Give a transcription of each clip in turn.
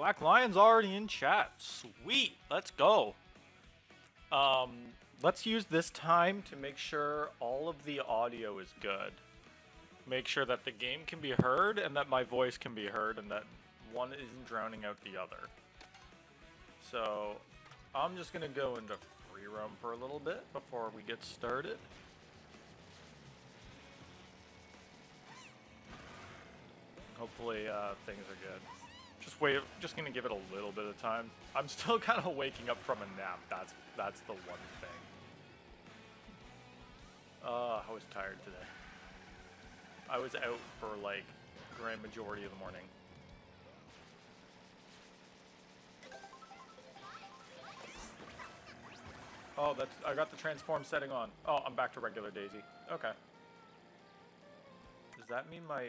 Black Lion's already in chat. Sweet. Let's go. Let's use this time to make sure all of the audio is good. Make sure that the game can be heard and that my voice can be heard and that one isn't drowning out the other. So, I'm just gonna go into free roam for a little bit before we get started. Hopefully, things are good. Just gonna give it a little bit of time. I'm still kind of waking up from a nap. That's the one thing. I was tired today. I was out for like grand majority of the morning. Oh, I got the transform setting on. Oh, I'm back to regular Daisy. Okay. Does that mean my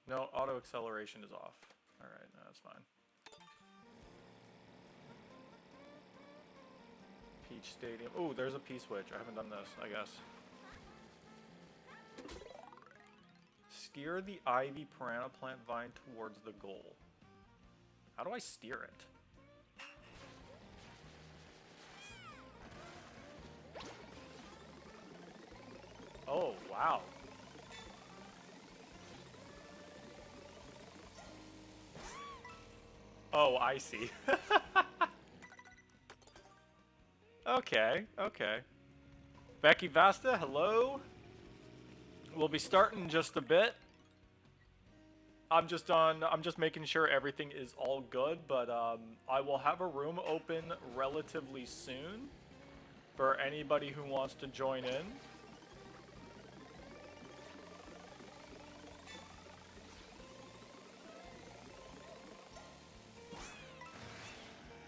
no, auto acceleration is off. All right, no, that's fine. Peach Stadium. Oh, there's a P-switch. I haven't done this, I guess. Steer the Ivy Piranha Plant Vine towards the goal. How do I steer it? Oh, wow. Oh, I see. Okay, okay. Becky Vasta, hello. We'll be starting in just a bit. I'm just making sure everything is all good, but I will have a room open relatively soon for anybody who wants to join in.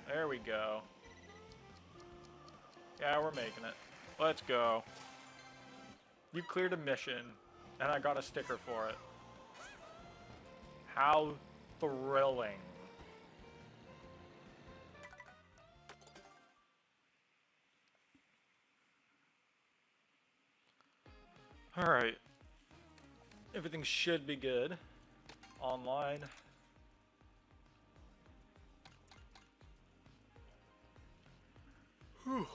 There we go. Yeah, we're making it. Let's go. You cleared a mission, and I got a sticker for it. How thrilling. Alright. Everything should be good. Online. Whew.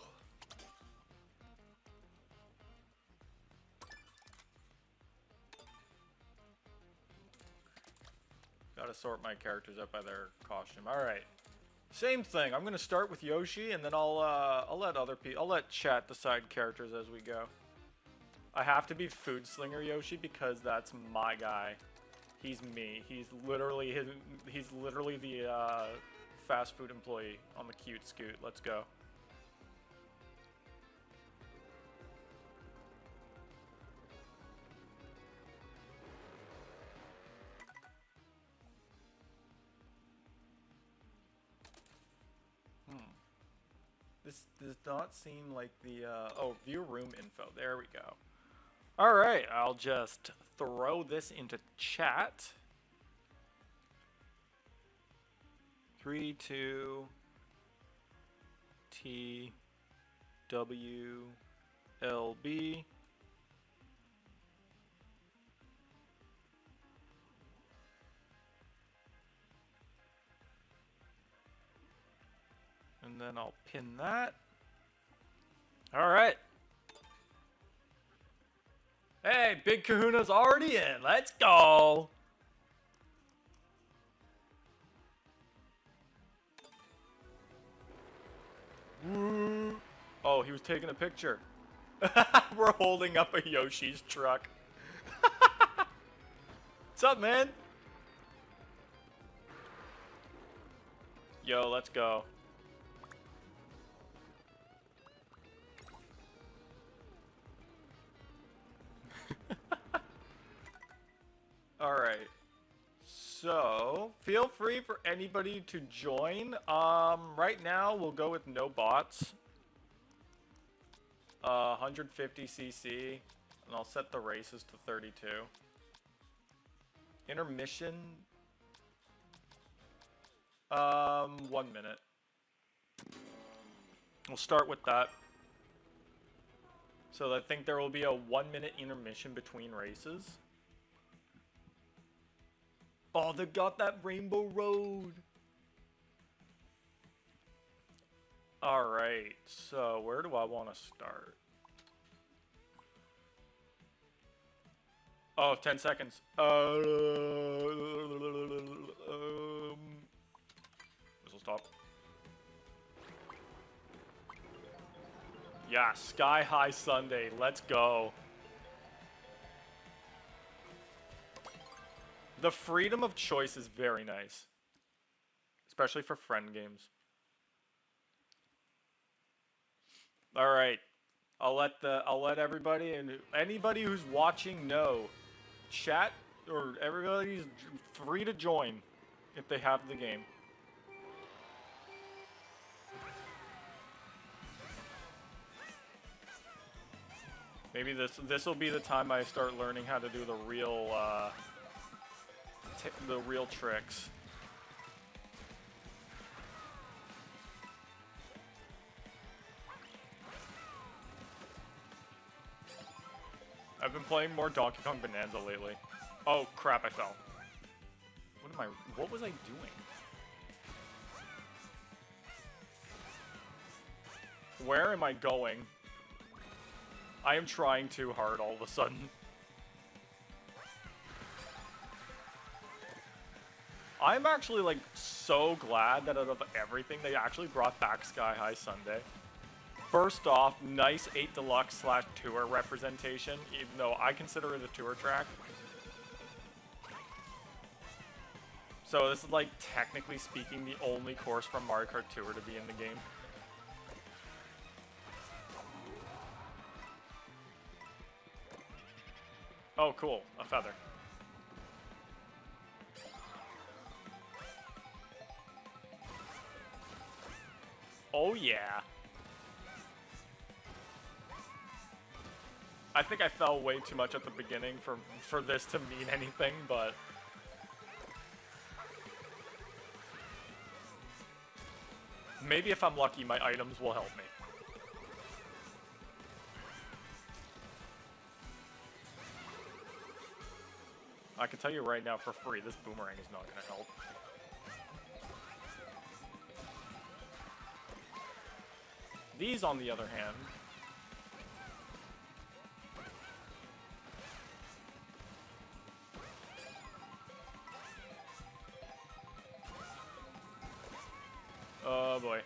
Gotta sort my characters up by their costume. Alright. Same thing. I'm gonna start with Yoshi, and then I'll let chat decide characters as we go. I have to be Food Slinger Yoshi because that's my guy. He's me. He's literally the fast food employee on the cute scoot. Let's go. This does not seem like the, oh, view room info. There we go. Alright, I'll just throw this into chat. 3, 2, T, W, L, B. And then I'll pin that. Alright. Hey, Big Kahuna's already in. Let's go. Woo. Oh, he was taking a picture. We're holding up a Yoshi's truck. What's up, man? Yo, let's go. Alright, so feel free for anybody to join. Right now we'll go with no bots. 150cc, and I'll set the races to 32. Intermission, 1 minute. We'll start with that. So I think there will be a 1 minute intermission between races. Oh, they got that Rainbow Road. Alright, so where do I want to start? Oh, 10 seconds. This'll stop. Yeah, Sky High Sunday. Let's go. The freedom of choice is very nice. Especially for friend games. Alright. I'll let everybody and anybody who's watching know. Chat or everybody's free to join if they have the game. Maybe this will be the time I start learning how to do the real tricks. I've been playing more Donkey Kong Bonanza lately. Oh crap, I fell. What was I doing? Where am I going? I am trying too hard all of a sudden. I'm actually like so glad that out of everything they actually brought back Sky High Sunday. First off, nice 8 Deluxe / Tour representation, even though I consider it a tour track. So this is like, technically speaking, the only course from Mario Kart Tour to be in the game. Oh, cool. A feather. Oh, yeah. I think I fell way too much at the beginning for this to mean anything, but... maybe if I'm lucky, my items will help me. I can tell you right now for free, this boomerang is not going to help. These, on the other hand... oh boy.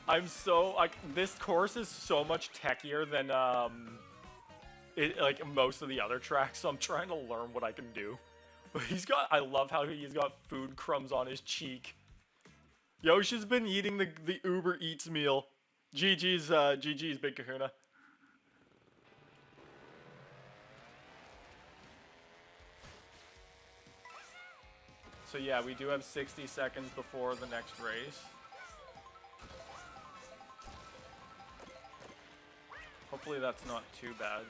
I'm so, like, this course is so much techier than, like, most of the other tracks, so I'm trying to learn what I can do. But I love how he's got food crumbs on his cheek. Yoshi's been eating the Uber Eats meal. GG's Big Kahuna. So yeah, we do have 60 seconds before the next race. Hopefully that's not too bad.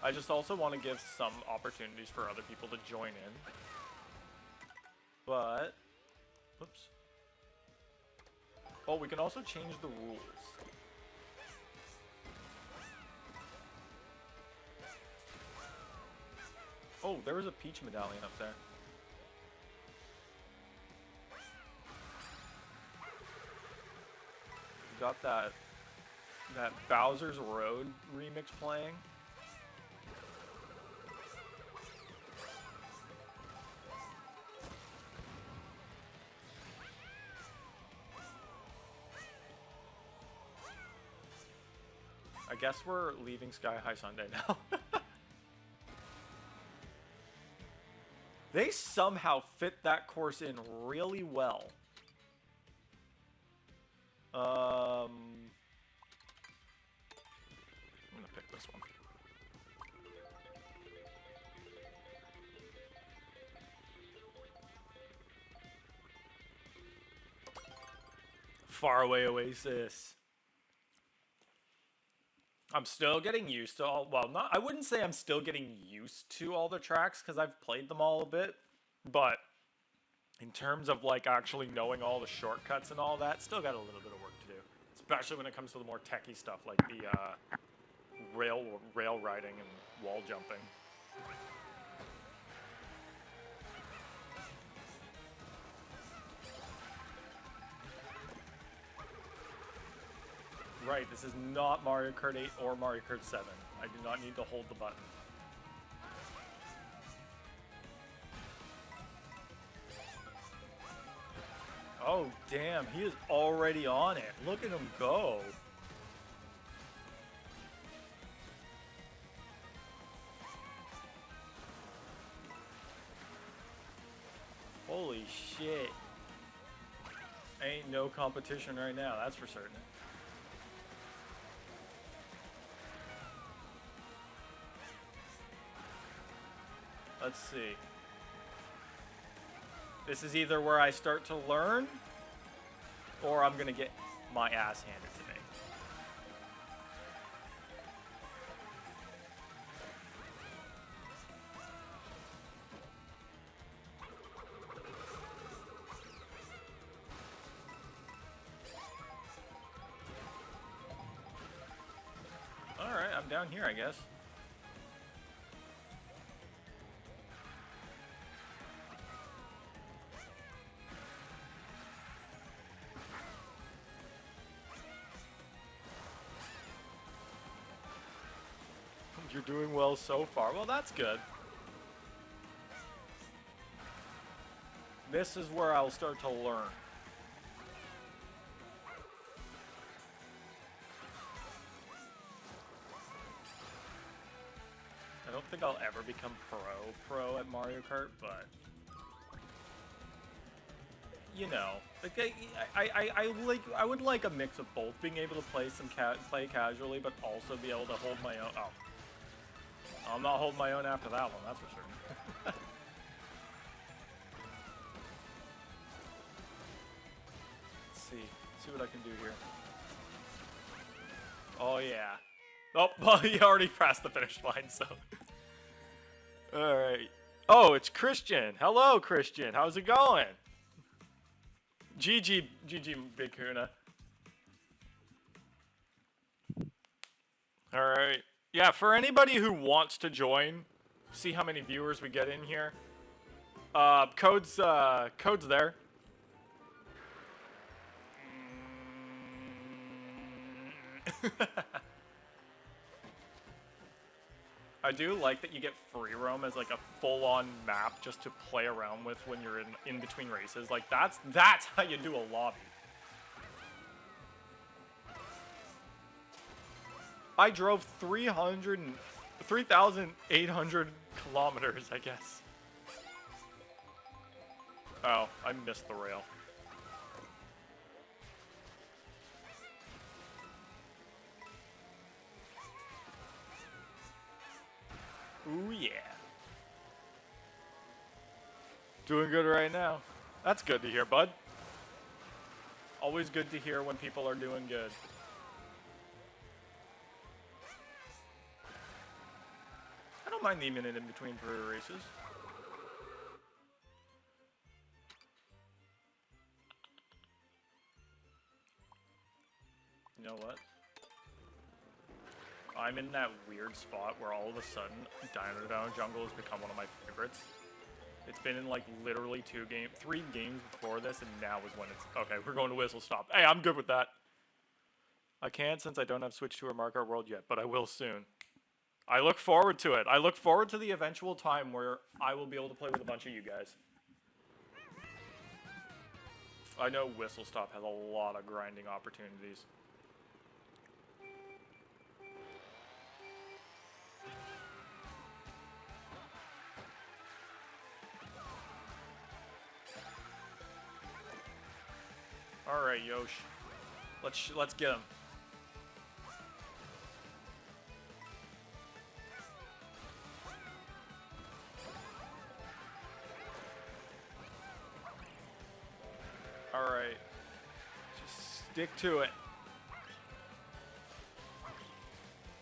I just also want to give some opportunities for other people to join in. But... whoops. Oh, we can also change the rules. Oh, there was a Peach medallion up there. Got that Bowser's Road remix playing. I guess we're leaving Sky High Sunday now. They somehow fit that course in really well. I'm gonna pick this one. Faraway Oasis. I'm still getting used to all, well, not, I wouldn't say I'm still getting used to all the tracks because I've played them all a bit, but in terms of like actually knowing all the shortcuts and all that, still got a little bit of work to do, especially when it comes to the more techie stuff like rail riding and wall jumping. Right, this is not Mario Kart 8 or Mario Kart 7. I do not need to hold the button. Oh, damn, he is already on it. Look at him go. Holy shit. Ain't no competition right now, that's for certain. Let's see. This is either where I start to learn, or I'm gonna get my ass handed to me. Alright, I'm down here, I guess. You're doing well so far. Well, that's good. This is where I'll start to learn. I don't think I'll ever become pro at Mario Kart, but you know, like I would like a mix of both, being able to play play casually, but also be able to hold my own. Oh, I'm not holding my own after that one, that's for certain. Let's see what I can do here. Oh yeah. Oh, well, he already passed the finish line, so. Alright. Oh, it's Christian. Hello, Christian. How's it going? GG, Big Kuna. Alright. Yeah, for anybody who wants to join, see how many viewers we get in here. Code's there. I do like that you get free roam as like a full-on map just to play around with when you're in between races. Like that's how you do a lobby. I drove 3,800 kilometers, I guess. Oh, I missed the rail. Ooh, yeah. Doing good right now. That's good to hear, bud. Always good to hear when people are doing good. I don't mind the minute in between for races. You know what? I'm in that weird spot where all of a sudden Dino Jungle has become one of my favorites. It's been in like literally 3 games before this, and now is when it's okay. We're going to whistle stop. Hey, I'm good with that. I can't since I don't have Switch 2 or Mario Kart World yet, but I will soon. I look forward to it. I look forward to the eventual time where I will be able to play with a bunch of you guys. I know Whistle Stop has a lot of grinding opportunities. All right, Yosh. Let's get him. All right. Just stick to it.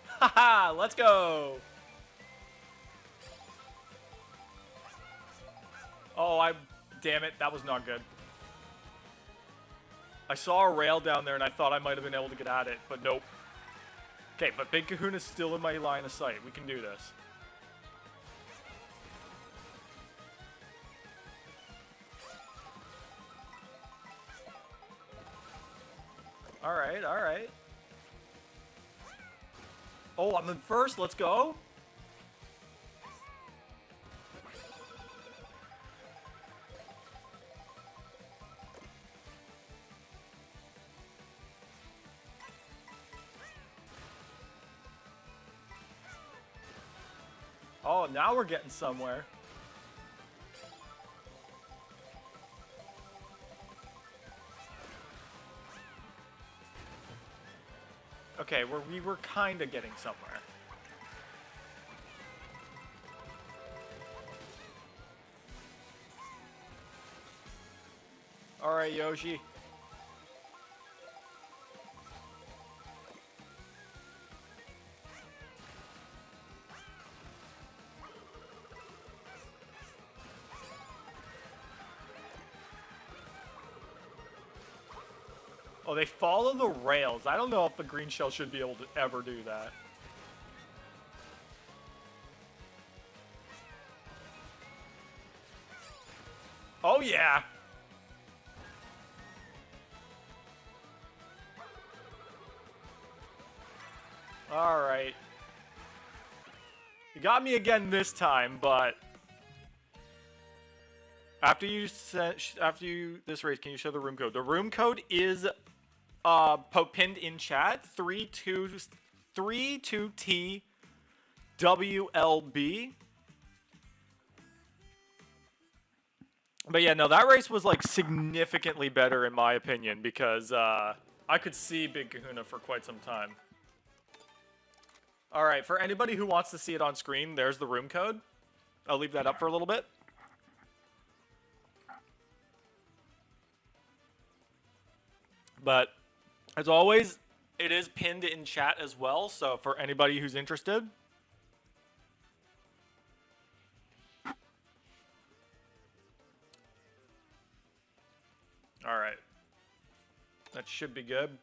Haha, let's go. Oh, damn it, that was not good. I saw a rail down there and I thought I might have been able to get at it, but nope. Okay, but Big Kahuna's still in my line of sight. We can do this. Alright, alright. Oh, I'm in first. Let's go. Oh, now we're getting somewhere. Okay, we were kind of getting somewhere. Alright, Yoshi. Oh, they follow the rails. I don't know if the green shell should be able to ever do that. Oh, yeah. All right. You got me again this time, but after this race, can you show the room code? The room code is pinned in chat. 32T WLB. But yeah, no, that race was like significantly better in my opinion because I could see Big Kahuna for quite some time. All right, for anybody who wants to see it on screen, there's the room code. I'll leave that up for a little bit. But as always, it is pinned in chat as well, so for anybody who's interested. All right. That should be good.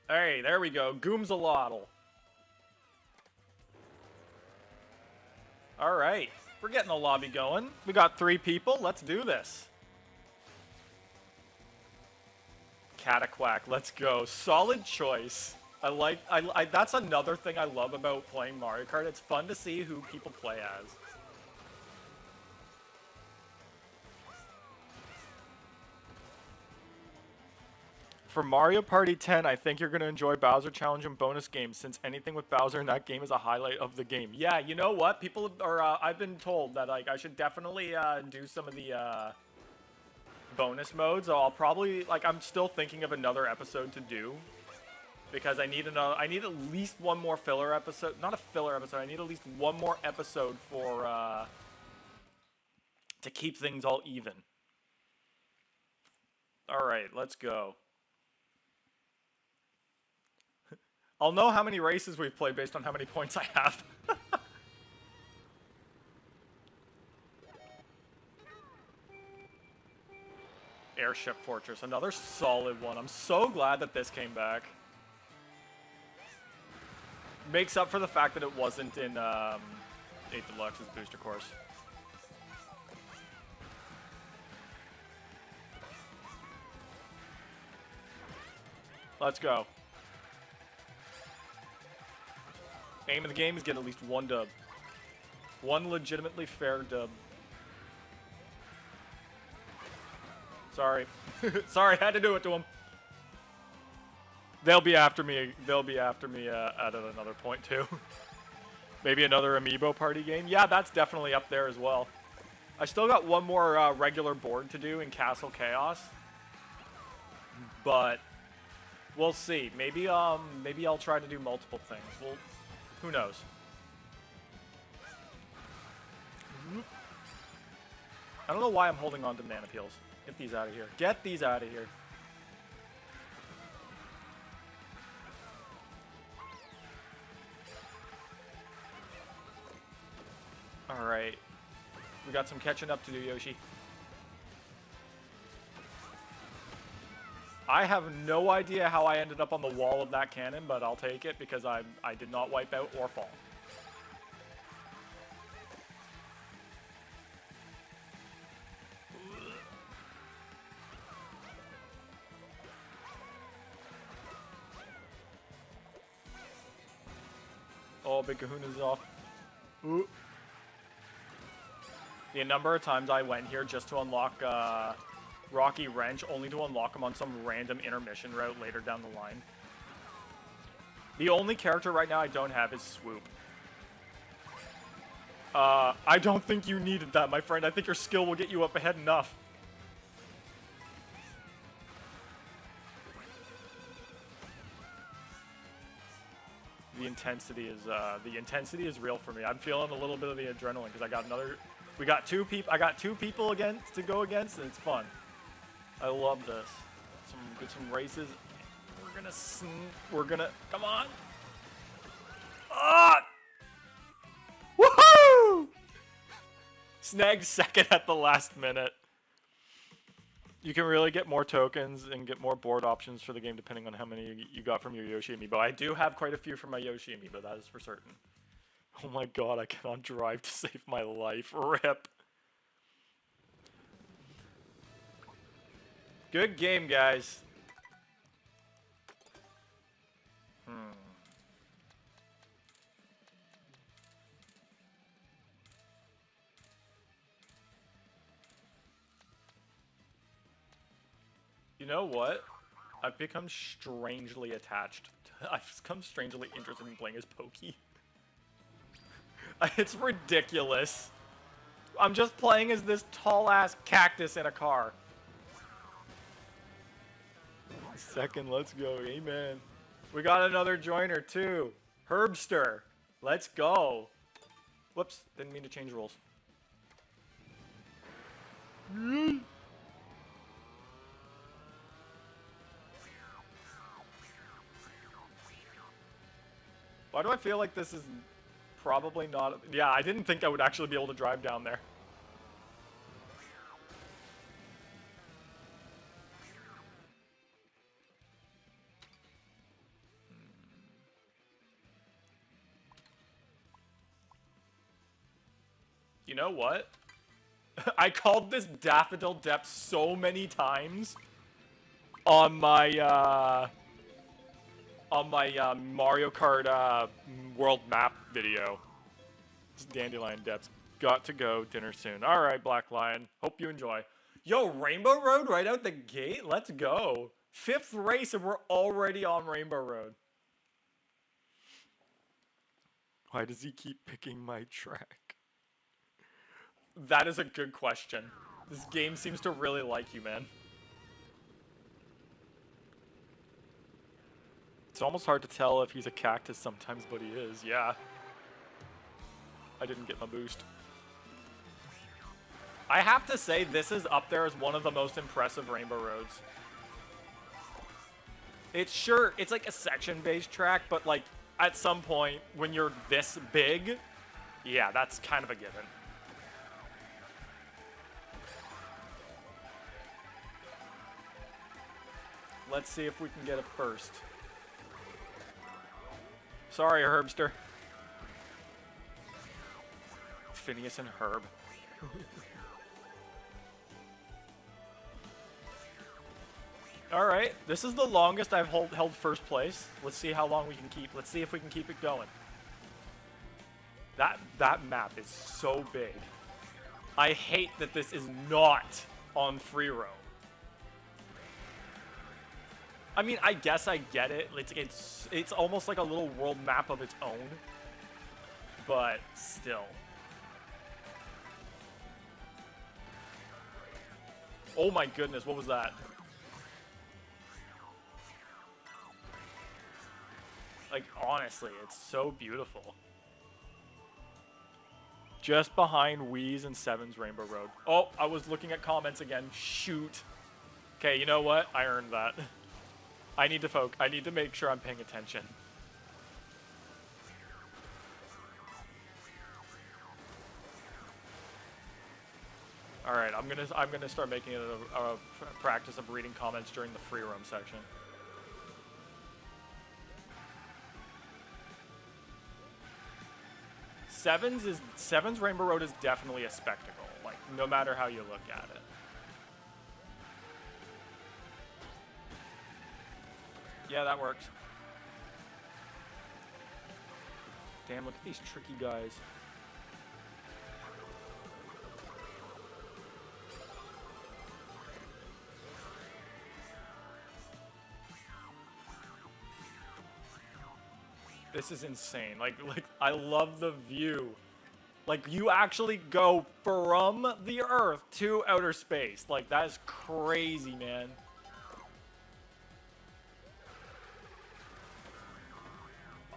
Hey, there we go. Goomsalotl. All right. We're getting the lobby going. We got 3 people. Let's do this. Cataquack. Let's go. Solid choice. That's another thing I love about playing Mario Kart. It's fun to see who people play as. For Mario Party 10, I think you're going to enjoy Bowser Challenge and bonus games, since anything with Bowser in that game is a highlight of the game. Yeah, you know what? People are, I've been told that like I should definitely do some of the bonus modes. I'll probably, like, I'm still thinking of another episode to do, because I need at least one more filler episode. Not a filler episode. I need at least one more episode for to keep things all even. All right, let's go. I'll know how many races we've played based on how many points I have. Airship Fortress, another solid one. I'm so glad that this came back. Makes up for the fact that it wasn't in 8 Deluxe's booster course. Let's go. Aim of the game is get at least one dub. One legitimately fair dub. Sorry. Sorry, had to do it to him. They'll be after me. They'll be after me at another point too. Maybe another Amiibo party game. Yeah, that's definitely up there as well. I still got one more regular board to do in Castle Chaos, but we'll see. Maybe I'll try to do multiple things. Who knows? I don't know why I'm holding on to banana peels. Get these out of here. Get these out of here. Alright. We got some catching up to do, Yoshi. I have no idea how I ended up on the wall of that cannon, but I'll take it because I did not wipe out or fall. Oh, Big Kahuna's off. Ooh. The number of times I went here just to unlock Rocky Wrench, only to unlock him on some random intermission route later down the line. The only character right now I don't have is Swoop. I don't think you needed that, my friend. I think your skill will get you up ahead enough. The intensity is real for me. I'm feeling a little bit of the adrenaline because I got another. We got two people. I got two people against to go against, and it's fun. I love this. Some races. We're gonna. Come on. Ah! Woohoo! Snagged second at the last minute. You can really get more tokens and get more board options for the game depending on how many you got from your Yoshi amiibo. I do have quite a few from my Yoshi amiibo, that is for certain. Oh my god, I cannot drive to save my life. RIP. Good game, guys. You know what? I've become strangely attached. I've become strangely interested in playing as Pokey. It's ridiculous. I'm just playing as this tall-ass cactus in a car. Second, let's go. Amen. We got another joiner, too. Herbster. Let's go. Whoops. Didn't mean to change rules. Why do I feel like this is probably not... Yeah, I didn't think I would actually be able to drive down there. You know what? I called this Daffodil Depth so many times on my Mario Kart world map video. It's Dandelion Depths. Got to go. Dinner soon. All right, Black Lion. Hope you enjoy. Yo, Rainbow Road right out the gate? Let's go. 5th race and we're already on Rainbow Road. Why does he keep picking my track? That is a good question. This game seems to really like you, man. It's almost hard to tell if he's a cactus sometimes, but he is, yeah. I didn't get my boost. I have to say, this is up there as one of the most impressive Rainbow Roads. It's like a section-based track, but like, at some point, when you're this big, yeah, that's kind of a given. Let's see if we can get it first. Sorry, Herbster. Phineas and Herb. Alright, this is the longest I've held first place. Let's see how long we can keep. Let's see if we can keep it going. That map is so big. I hate that this is not on free roam. I mean, I guess I get it. It's almost like a little world map of its own. But still. Oh my goodness, what was that? Like, honestly, it's so beautiful. Just behind Wheeze and Seven's Rainbow Road. Oh, I was looking at comments again. Shoot. Okay, you know what? I earned that. I need to make sure I'm paying attention. All right, I'm gonna start making it a practice of reading comments during the free roam section. Seven's Rainbow Road is definitely a spectacle. Like no matter how you look at it. Yeah, that works. Damn, look at these tricky guys. This is insane. Like I love the view. Like you actually go from the Earth to outer space. Like that is crazy, man.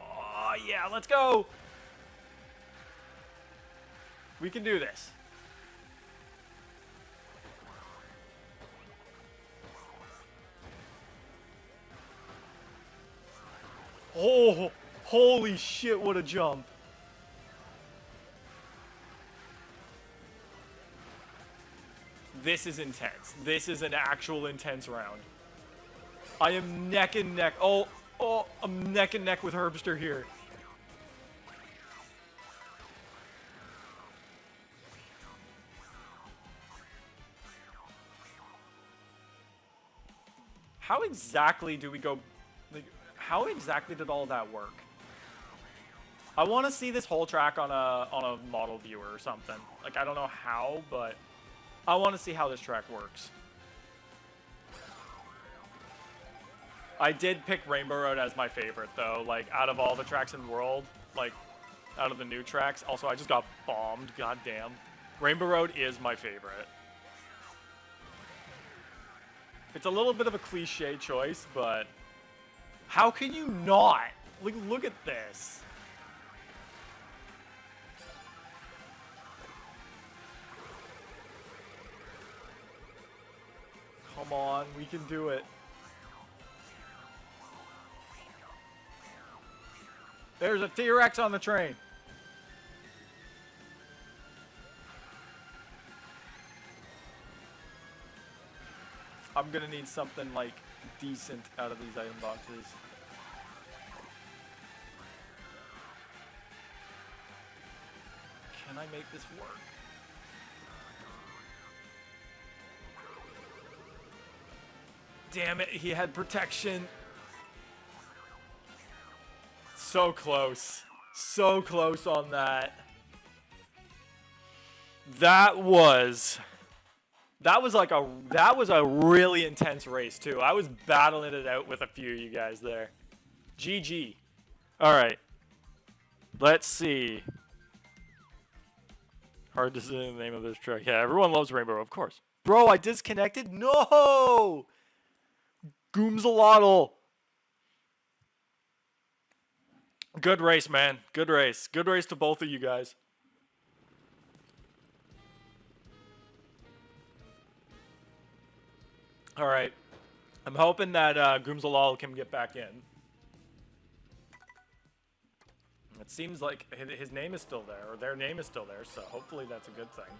Oh yeah, let's go. We can do this. Oh, holy shit, what a jump. This is intense. This is an actual intense round. I am neck and neck. Oh, I'm neck and neck with Herbster here. How exactly do we go... Like, how exactly did all that work? I want to see this whole track on a model viewer or something. Like, I don't know how, but I want to see how this track works. I did pick Rainbow Road as my favorite, though. Like, out of all the tracks in the world, like, out of the new tracks. Also, I just got bombed. Goddamn. Rainbow Road is my favorite. It's a little bit of a cliche choice, but how can you not? Like, look at this. Come on, we can do it. There's a T-Rex on the train. I'm gonna need something like decent out of these item boxes. Can I make this work? Damn it, he had protection. So close. So close on that. That was a really intense race too. I was battling it out with a few of you guys there. GG. All right. Let's see. Hard to say the name of this track. Yeah, everyone loves Rainbow, of course. Bro, I disconnected? No! Goomsalotl. Good race, man. Good race. Good race to both of you guys. All right. I'm hoping that Goomsalotl can get back in. It seems like his name is still there, or their name is still there, so hopefully that's a good thing.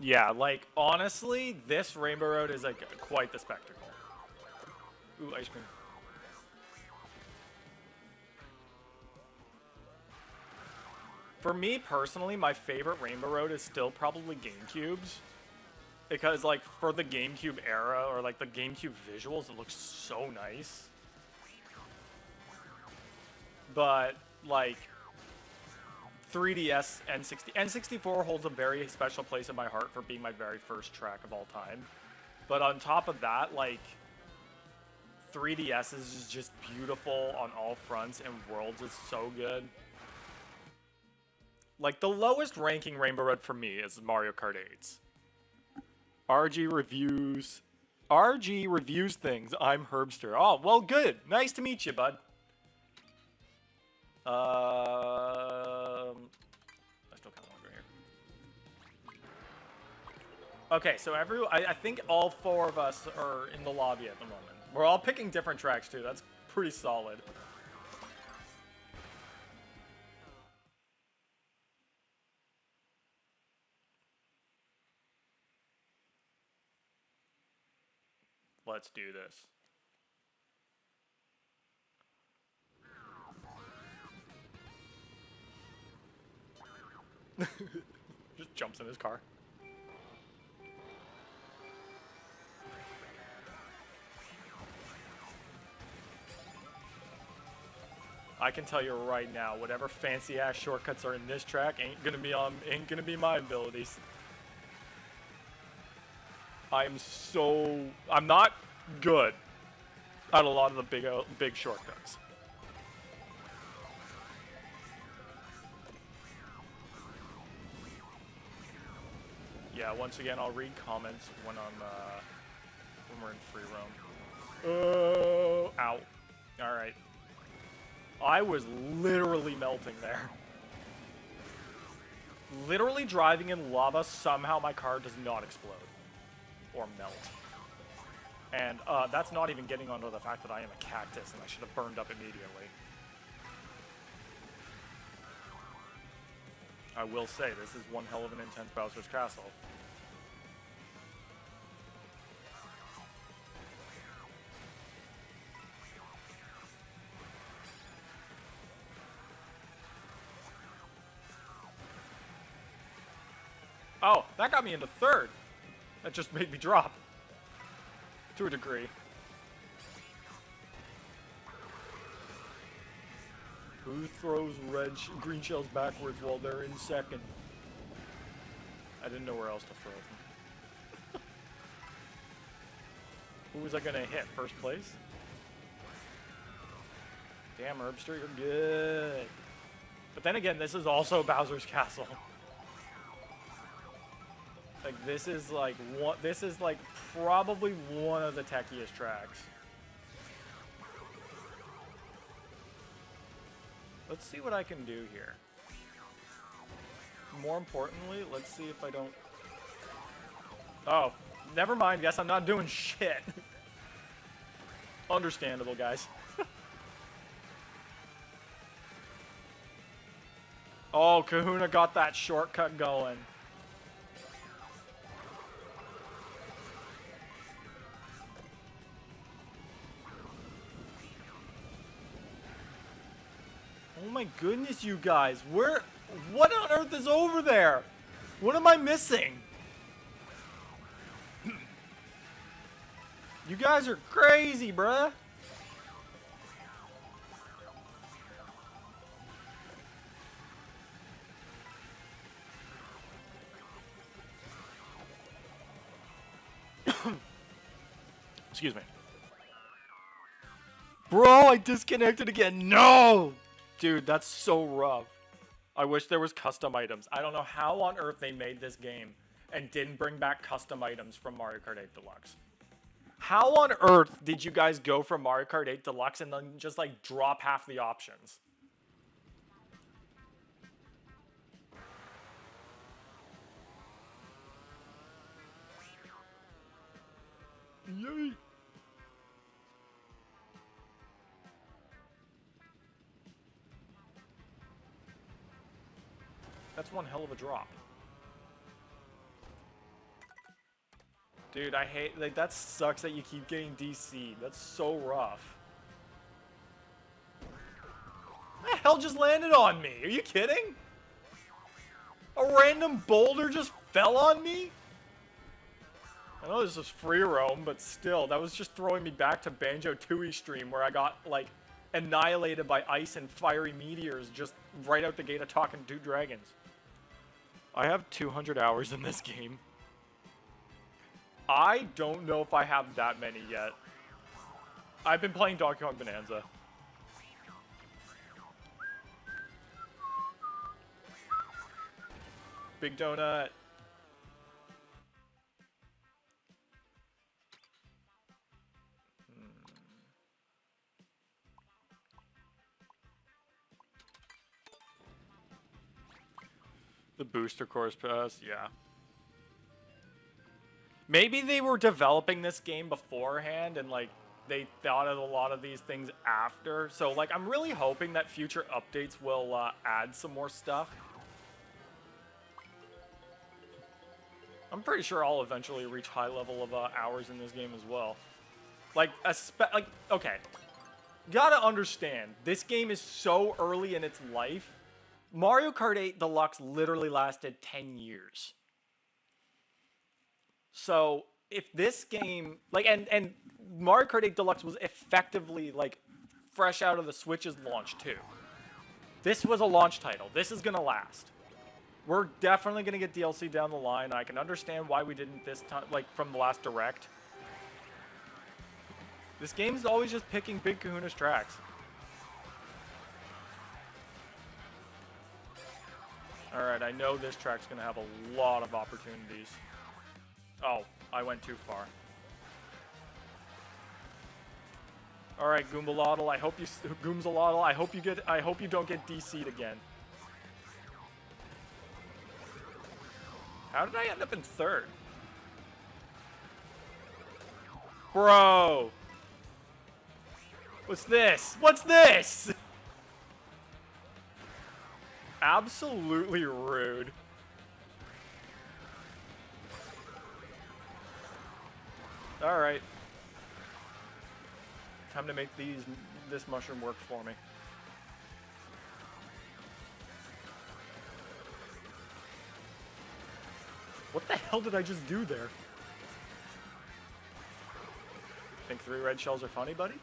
Yeah, like, honestly, this Rainbow Road is, like, quite the spectacle. Ooh, ice cream. For me, personally, my favorite Rainbow Road is still probably GameCube's. Because, like, for the GameCube era, or, like, the GameCube visuals, it looks so nice. But, like, 3DS, N64 holds a very special place in my heart for being my very first track of all time. But on top of that, like, 3DS is just beautiful on all fronts, and Worlds is so good. Like, the lowest ranking Rainbow Road for me is Mario Kart 8's. RG reviews things. I'm Herbster. Oh, well, good. Nice to meet you, bud. I still kind of want to go here. Okay, so I think all four of us are in the lobby at the moment. We're all picking different tracks too. That's pretty solid. Let's do this. Just jumps in his car. I can tell you right now, whatever fancy ass shortcuts are in this track ain't gonna be my abilities. I'm not good at a lot of the big shortcuts. Yeah, once again, I'll read comments when we're in free roam. Oh, ow. All right. I was literally melting there. Literally driving in lava, somehow my car does not explode. Or melt. And that's not even getting onto the fact that I am a cactus and I should have burned up immediately. I will say, this is one hell of an intense Bowser's Castle. Oh, that got me into third. That just made me drop. To a degree. Who throws green shells backwards while they're in second? I didn't know where else to throw them. Who was I gonna hit? First place? Damn, Herbster, you're good. But then again, this is also Bowser's Castle. Like, this is like probably one of the techiest tracks. Let's see what I can do here. More importantly, let's see if I don't... Oh, never mind. Guess I'm not doing shit. Understandable, guys. Oh, Kahuna got that shortcut going. Oh my goodness, you guys. What on earth is over there? What am I missing? You guys are crazy, bruh. Excuse me. Bro, I disconnected again. No! Dude, that's so rough. I wish there was custom items. I don't know how on earth they made this game and didn't bring back custom items from Mario Kart 8 Deluxe. How on earth did you guys go from Mario Kart 8 Deluxe and then just like drop half the options? Yay! That's one hell of a drop. Dude, I hate, like, that sucks that you keep getting DC'd. That's so rough. What the hell just landed on me? Are you kidding? A random boulder just fell on me? I know this is free roam, but still, that was just throwing me back to Banjo-Tooie stream where I got, like, annihilated by ice and fiery meteors just right out the gate of talking to dragons. I have 200 hours in this game. I don't know if I have that many yet. I've been playing Donkey Kong Bonanza. Big donut. The booster course pass, yeah. Maybe they were developing this game beforehand and like they thought of a lot of these things after. So like I'm really hoping that future updates will add some more stuff. I'm pretty sure I'll eventually reach high level of hours in this game as well. Like, okay. Gotta understand, this game is so early in its life. Mario Kart 8 Deluxe literally lasted 10 years. So, if this game, like, and Mario Kart 8 Deluxe was effectively, like, fresh out of the Switch's launch, too. This was a launch title. This is gonna last. We're definitely gonna get DLC down the line. I can understand why we didn't this time, like, from the last Direct. This game's always just picking Big Kahuna's tracks. Alright, I know this track's gonna have a lot of opportunities. Oh, I went too far. Alright, Goombalotl, I hope you Goomsalotl, I hope you don't get DC'd again. How did I end up in third? Bro! What's this? What's this? Absolutely rude. Alright. Time to make this mushroom work for me. What the hell did I just do there? Think 3 red shells are funny, buddy?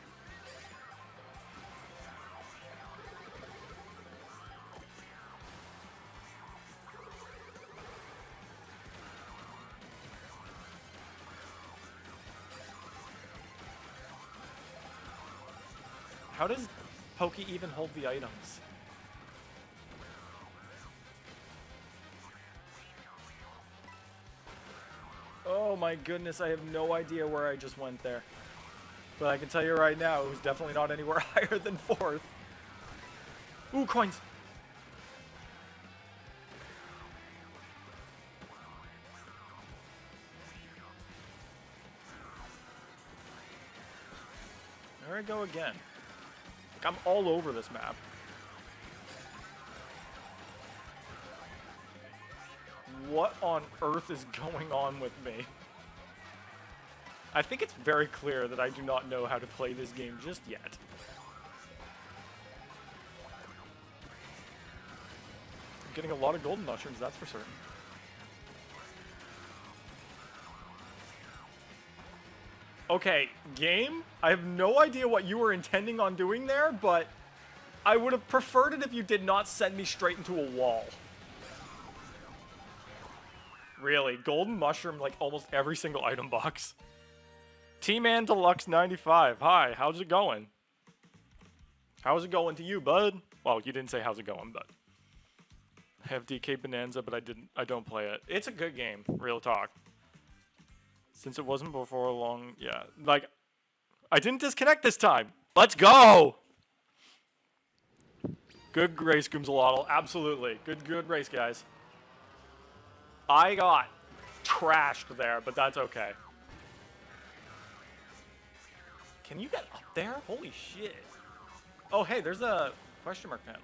How does Pokey even hold the items? Oh my goodness, I have no idea where I just went there. But I can tell you right now, it was definitely not anywhere higher than 4th. Ooh, coins! There I go again. Like, I'm all over this map. What on earth is going on with me? I think it's very clear that I do not know how to play this game just yet. I'm getting a lot of golden mushrooms, that's for certain. Okay, game? I have no idea what you were intending on doing there, but I would have preferred it if you did not send me straight into a wall. Really, golden mushroom like almost every single item box. T-Man Deluxe 95. Hi, how's it going? How's it going to you, bud? Well, you didn't say how's it going, but I have DK Bonanza, but I don't play it. It's a good game, real talk. Since it wasn't before long, yeah. Like, I didn't disconnect this time. Let's go! Good race, Goomsalotl. Absolutely. Good race, guys. I got trashed there, but that's okay. Can you get up there? Holy shit. Oh, hey, there's a question mark panel.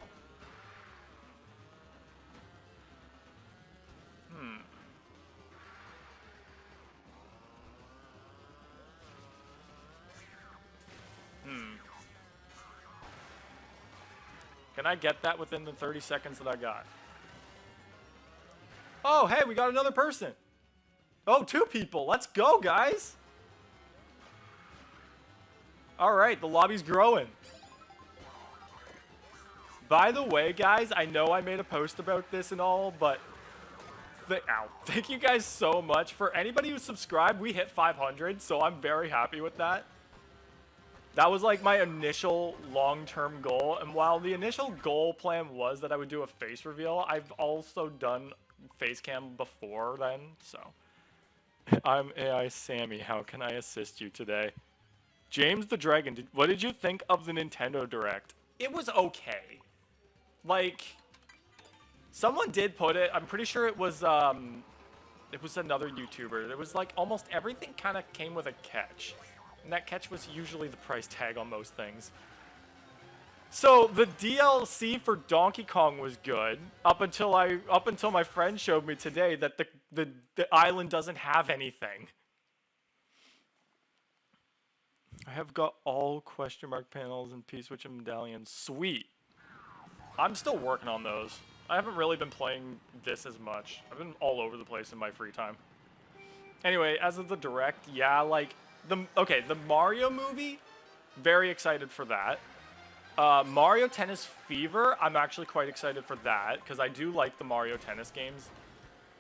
Can I get that within the 30 seconds that I got? Oh, hey, we got another person. Oh, 2 people. Let's go, guys. All right, the lobby's growing. By the way, guys, I know I made a post about this and all, but thank you guys so much. For anybody who subscribed, we hit 500, so I'm very happy with that. That was like my initial long-term goal, and while the initial goal plan was that I would do a face reveal, I've also done face cam before then, so. I'm AI Sammy, how can I assist you today? James the Dragon, what did you think of the Nintendo Direct? It was okay. Like, someone did put it, I'm pretty sure it was another YouTuber. It was like almost everything kind of came with a catch. And that catch was usually the price tag on most things. So the DLC for Donkey Kong was good up until my friend showed me today that the island doesn't have anything. I have got all question mark panels and P-switch and medallions. Sweet. I'm still working on those. I haven't really been playing this as much. I've been all over the place in my free time. Anyway, as of the direct, yeah, like, the Mario movie, very excited for that. Mario Tennis Fever, I'm actually quite excited for that, because I do like the Mario Tennis games.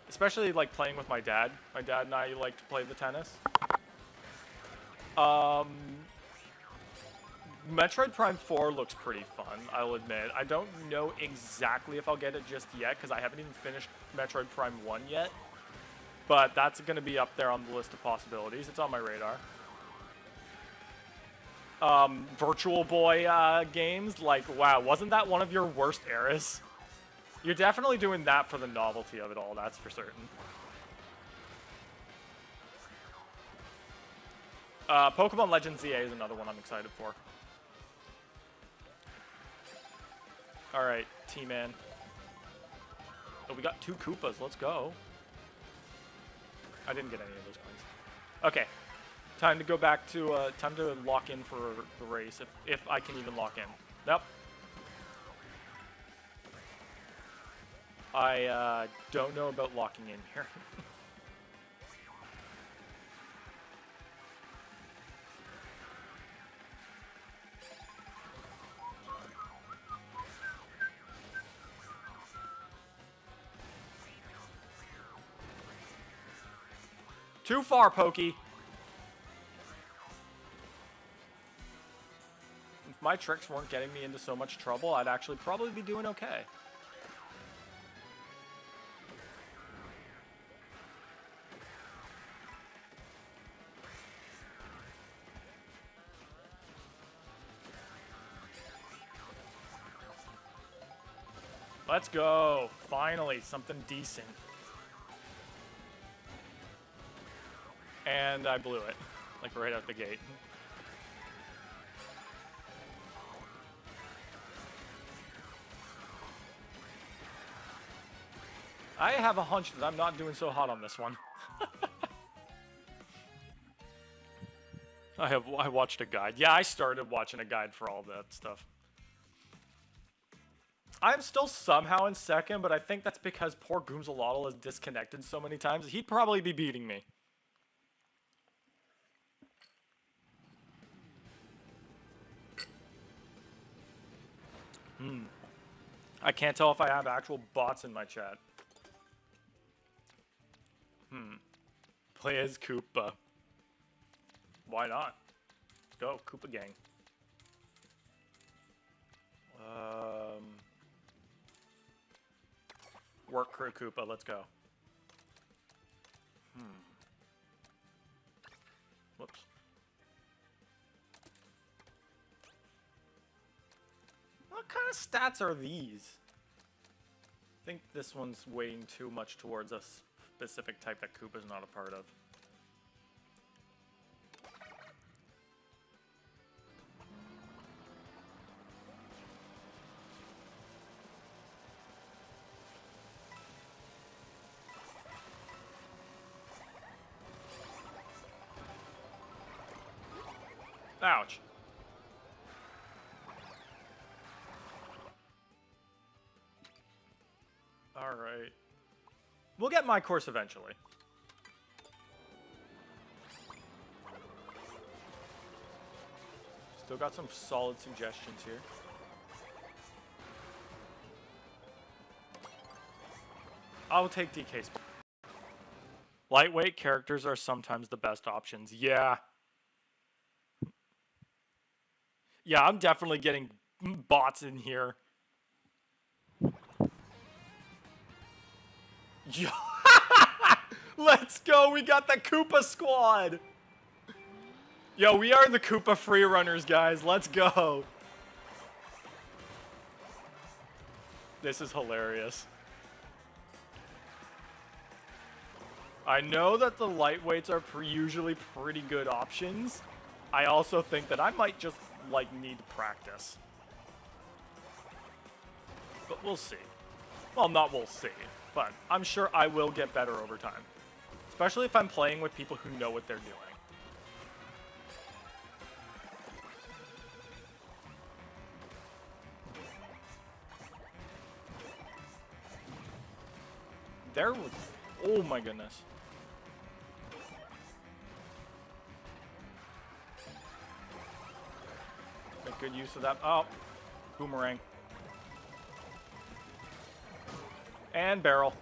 Especially, like, playing with my dad. My dad and I like to play the tennis. Metroid Prime 4 looks pretty fun, I'll admit. I don't know exactly if I'll get it just yet, because I haven't even finished Metroid Prime 1 yet. But that's going to be up there on the list of possibilities. It's on my radar. Virtual Boy games, like, wow, wasn't that one of your worst eras? You're definitely doing that for the novelty of it all, that's for certain. Pokemon Legends ZA is another one I'm excited for. Alright, T-Man. Oh, we got 2 Koopas, let's go. I didn't get any of those coins. Okay, time to go back to, time to lock in for the race, if I can even lock in. Nope. I, don't know about locking in here. Too far, Pokey. If my tricks weren't getting me into so much trouble, I'd actually probably be doing okay. Let's go. Finally, something decent. And I blew it, like right out the gate. I have a hunch that I'm not doing so hot on this one. I watched a guide. Yeah, I started watching a guide for all that stuff. I'm still somehow in second, but I think that's because poor Goomsalotl has disconnected so many times. He'd probably be beating me. I can't tell if I have actual bots in my chat. Play as Koopa. Why not? Let's go, Koopa gang. Work crew Koopa, let's go. Whoops. What kind of stats are these? I think this one's weighing too much towards a specific type that Koopa's not a part of. Ouch. Alright. We'll get my course eventually. Still got some solid suggestions here. I'll take DK's. Lightweight characters are sometimes the best options. Yeah. Yeah, I'm definitely getting bots in here. Let's go, we got the Koopa squad! Yo, we are the Koopa freerunners, guys. Let's go. This is hilarious. I know that the lightweights are usually pretty good options. I also think that I might just, like, need practice. But we'll see. Well, not we'll see, but I'm sure I will get better over time. Especially if I'm playing with people who know what they're doing. there was... Oh my goodness. Make good use of that. Oh, boomerang. And barrel.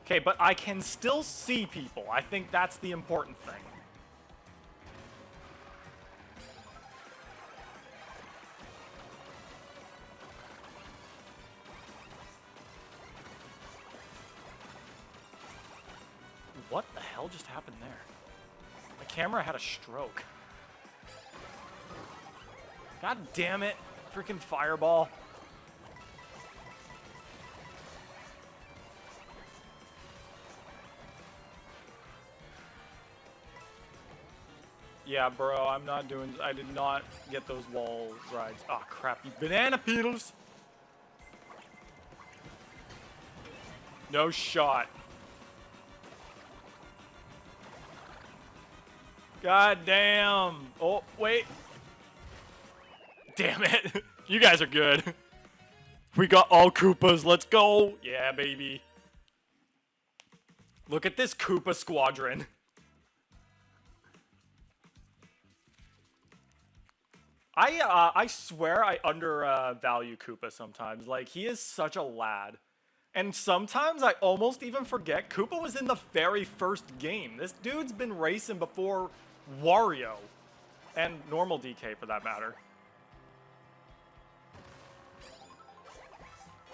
Okay, but I can still see people. I think that's the important thing. What the hell just happened there? My camera had a stroke. God damn it. Freaking fireball. Yeah, bro, I'm not doing... I did not get those wall rides. Ah, oh, crap, you banana peels! No shot. God damn. Oh, wait. Damn it. You guys are good. We got all Koopas. Let's go. Yeah, baby. Look at this Koopa squadron. I swear I undervalue Koopa sometimes. Like, he is such a lad. And sometimes I almost even forget Koopa was in the very first game. This dude's been racing before Wario. And normal DK, for that matter.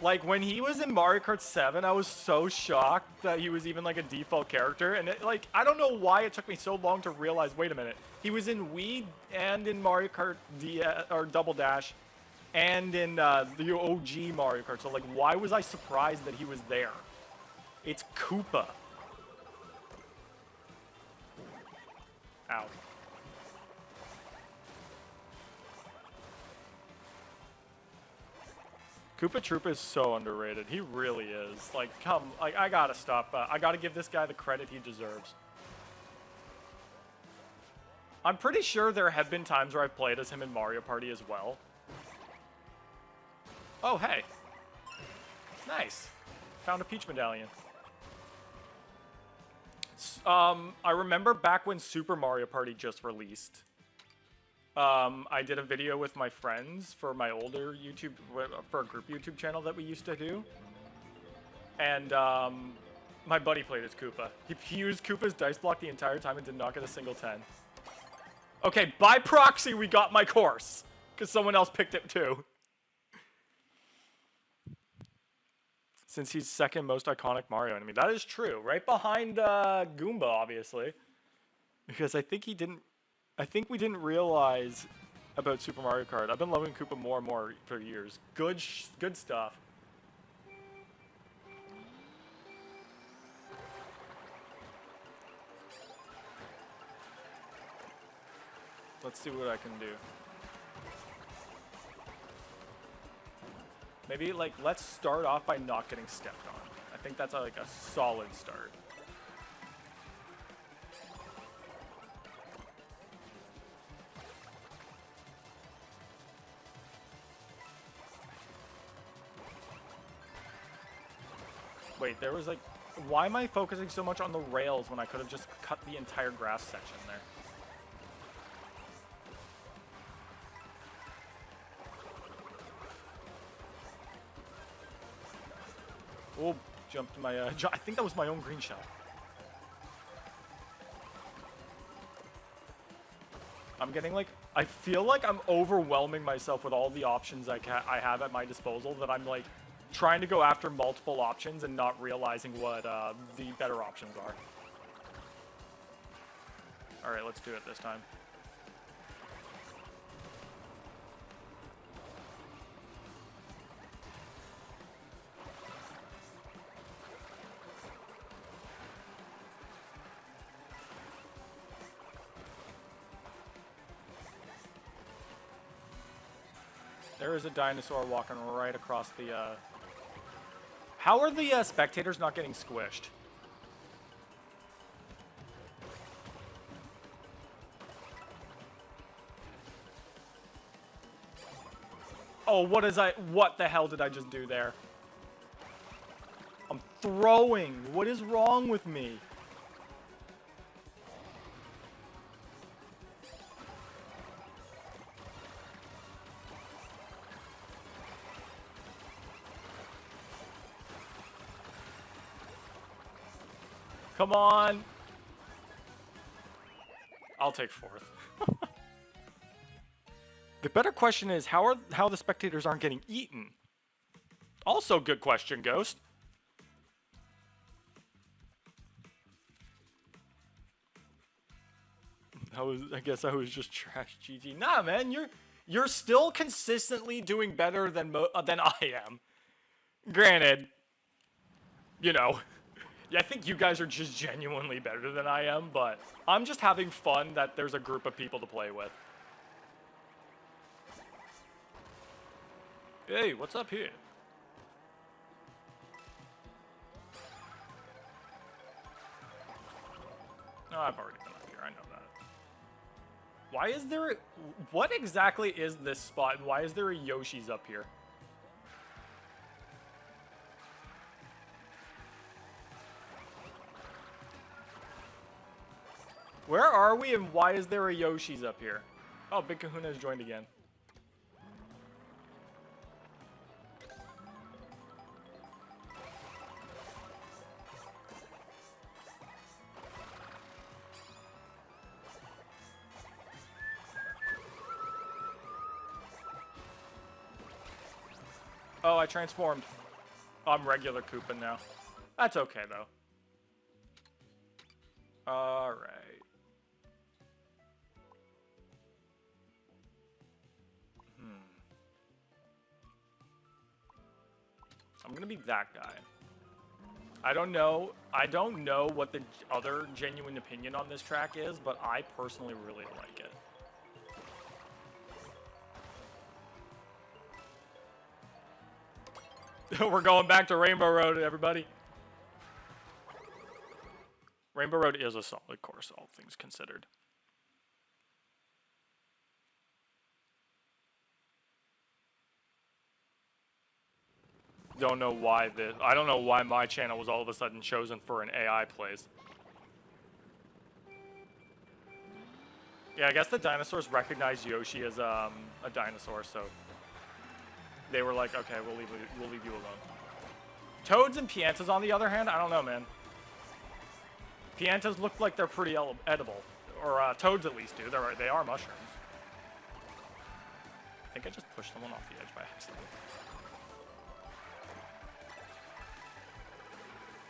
Like, when he was in Mario Kart 7, I was so shocked that he was even, like, a default character. And, like, I don't know why it took me so long to realize, wait a minute. He was in Wii and in Mario Kart Double Dash and in the OG Mario Kart. So, like, why was I surprised that he was there? It's Koopa. Ow. Koopa Troopa is so underrated. He really is. Like, I gotta stop. I gotta give this guy the credit he deserves. I'm pretty sure there have been times where I've played as him in Mario Party as well. Oh, hey. Nice. Found a Peach medallion. I remember back when Super Mario Party just released. I did a video with my friends for my older YouTube, for a group YouTube channel that we used to do. And, my buddy played as Koopa. He used Koopa's dice block the entire time and did not get a single 10. Okay, by proxy, we got my course. Because someone else picked it too. Since he's second most iconic Mario enemy. That is true. Right behind, Goomba, obviously. Because I think we didn't realize about Super Mario Kart. I've been loving Koopa more and more for years. Good stuff. Let's see what I can do. Maybe, like, let's start off by not getting stepped on. I think that's, like, a solid start. Wait, there was, like... Why am I focusing so much on the rails when I could have just cut the entire grass section there? Oh, jumped my, I think that was my own green shell. I'm getting, like, I feel like I'm overwhelming myself with all the options I have at my disposal, that I'm, like, trying to go after multiple options and not realizing what, the better options are. Alright, let's do it this time. There is a dinosaur walking right across the, How are the, spectators not getting squished? Oh, what the hell did I just do there? I'm throwing. What is wrong with me? Come on. I'll take fourth. The better question is how the spectators aren't getting eaten. Also, good question, Ghost. I guess I was just trash GG. Nah, man, you're still consistently doing better than I am. Granted, you know, yeah, I think you guys are just genuinely better than I am, but I'm just having fun that there's a group of people to play with. Hey, what's up here? No, I've already been up here. I know that. Why is there... What exactly is this spot, and why is there a Yoshi's up here? Where are we, and why is there a Yoshi's up here? Oh, Big Kahuna has joined again. Oh, I transformed. I'm regular Koopa now. That's okay, though. Alright. I'm gonna be that guy. I don't know what the other genuine opinion on this track is, but I personally really like it. We're going back to Rainbow Road, everybody. Rainbow Road is a solid course, all things considered. Don't know why I don't know why my channel was all of a sudden chosen for an AI plays. Yeah, I guess the dinosaurs recognized Yoshi as a dinosaur, so they were like, okay, we'll leave you alone. Toads and Piantas, on the other hand, I don't know, man. Piantas look like they're pretty edible, or toads at least do. They are mushrooms. I think I just pushed someone off the edge by accident.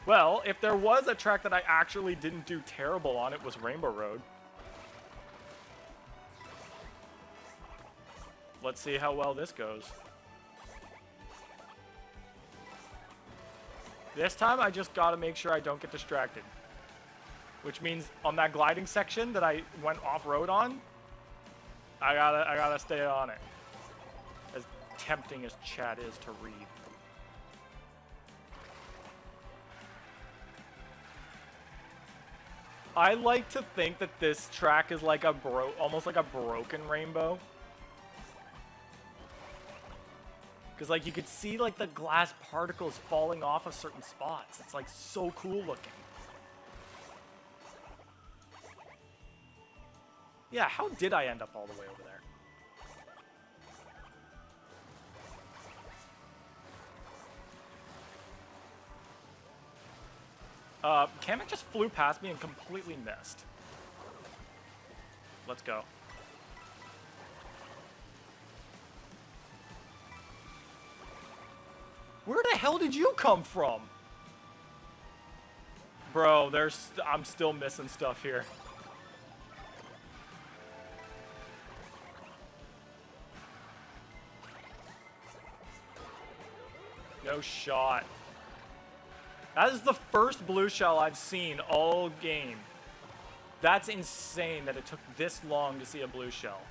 Well, if there was a track that I actually didn't do terrible on, it was Rainbow Road. Let's see how well this goes. This time, I just gotta make sure I don't get distracted. Which means on that gliding section that I went off-road on, I gotta stay on it. As tempting as chat is to read. I like to think that this track is like almost like a broken rainbow. Because like you could see like the glass particles falling off of certain spots. It's like so cool looking. Yeah, how did I end up all the way over there? Kamek just flew past me and completely missed. Let's go. Where the hell did you come from? Bro, I'm still missing stuff here. No shot. That is the first blue shell I've seen all game. That's insane that it took this long to see a blue shell.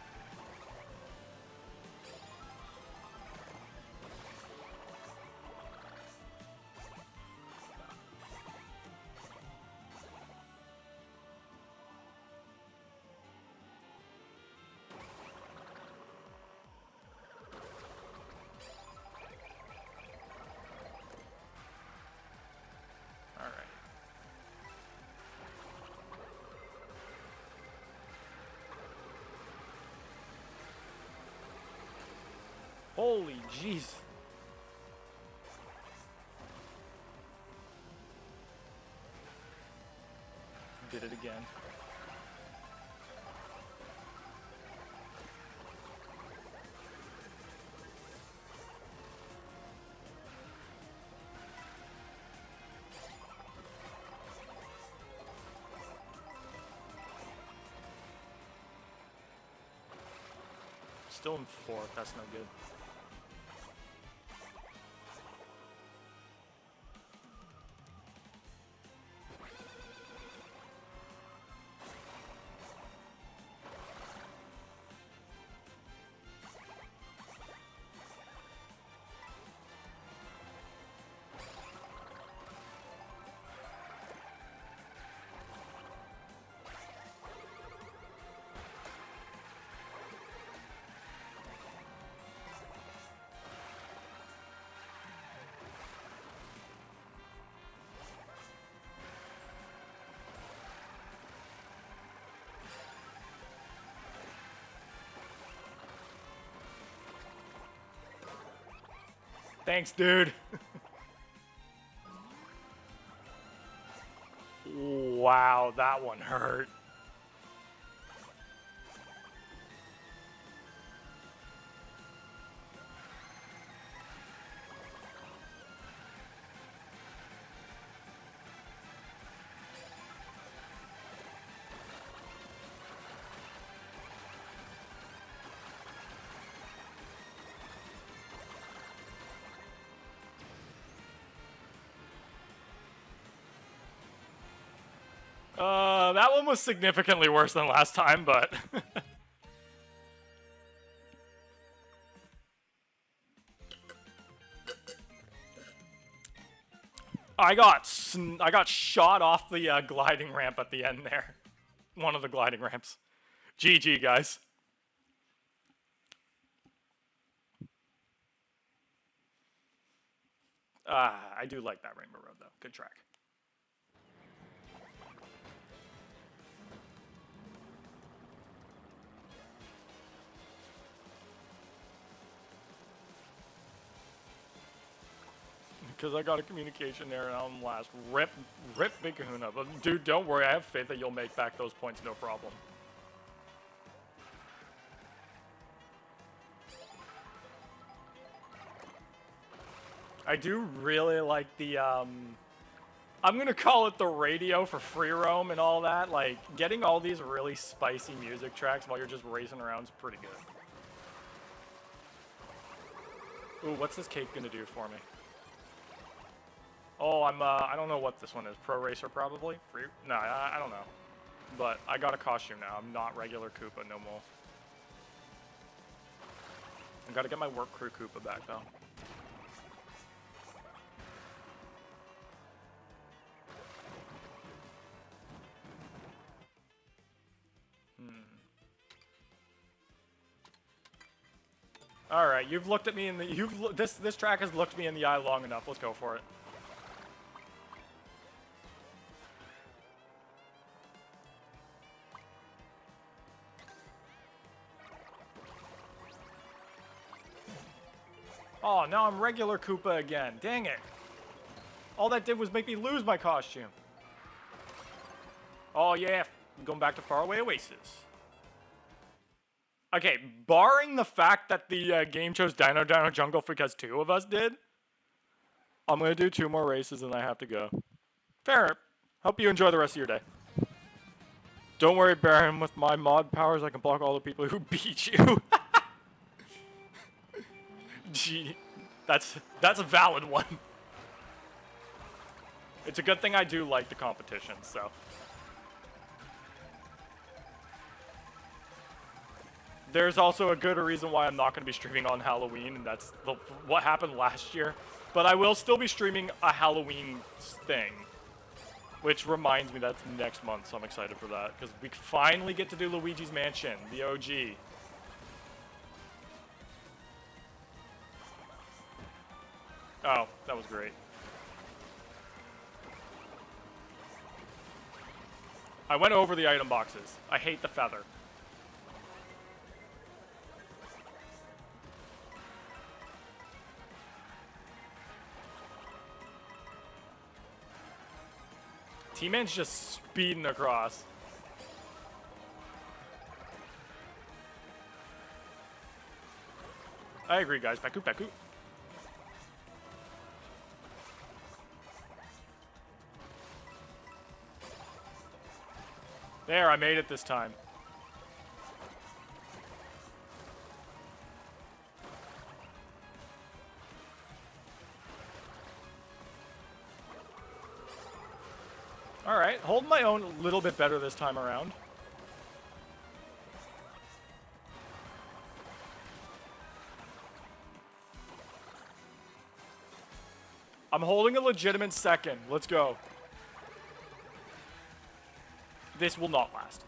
Holy jeez. Did it again. Still in fourth, that's no good. Thanks, dude. Wow, that one hurt. That one was significantly worse than last time, but... I got shot off the gliding ramp at the end there. One of the gliding ramps. GG, guys. I do like that Rainbow Road, though. Good track. Because I got a communication error and I'm last. Rip Big Kahuna. But dude, don't worry. I have faith that you'll make back those points, no problem. I do really like the, I'm gonna call it the radio for free roam and all that. Like, getting all these really spicy music tracks while you're just racing around is pretty good. Ooh, what's this cake gonna do for me? Oh, I don't know what this one is. Pro Racer, probably? Free? No, I don't know. But I got a costume now. I'm not regular Koopa no more. I gotta get my work crew Koopa back, though. All right, you've looked at me in the this track has looked me in the eye long enough. Let's go for it. Oh, now I'm regular Koopa again. Dang it. All that did was make me lose my costume. Oh yeah, I'm going back to Faraway Oasis. Okay, barring the fact that the game chose Dino Dino Jungle because 2 of us did, I'm going to do 2 more races and I have to go. Fair. Hope you enjoy the rest of your day. Don't worry, Baron, with my mod powers, I can block all the people who beat you. Gee, that's a valid one. It's a good thing I do like the competition, so. There's also a good reason why I'm not going to be streaming on Halloween, and that's what happened last year. But I will still be streaming a Halloween thing, which reminds me that's next month, so I'm excited for that, because we finally get to do Luigi's Mansion, the OG. Oh, that was great. I went over the item boxes. I hate the feather. T-Man's just speeding across. I agree, guys. Baku, baku. There, I made it this time. Alright, holding my own a little bit better this time around. I'm holding a legitimate second. Let's go. This will not last.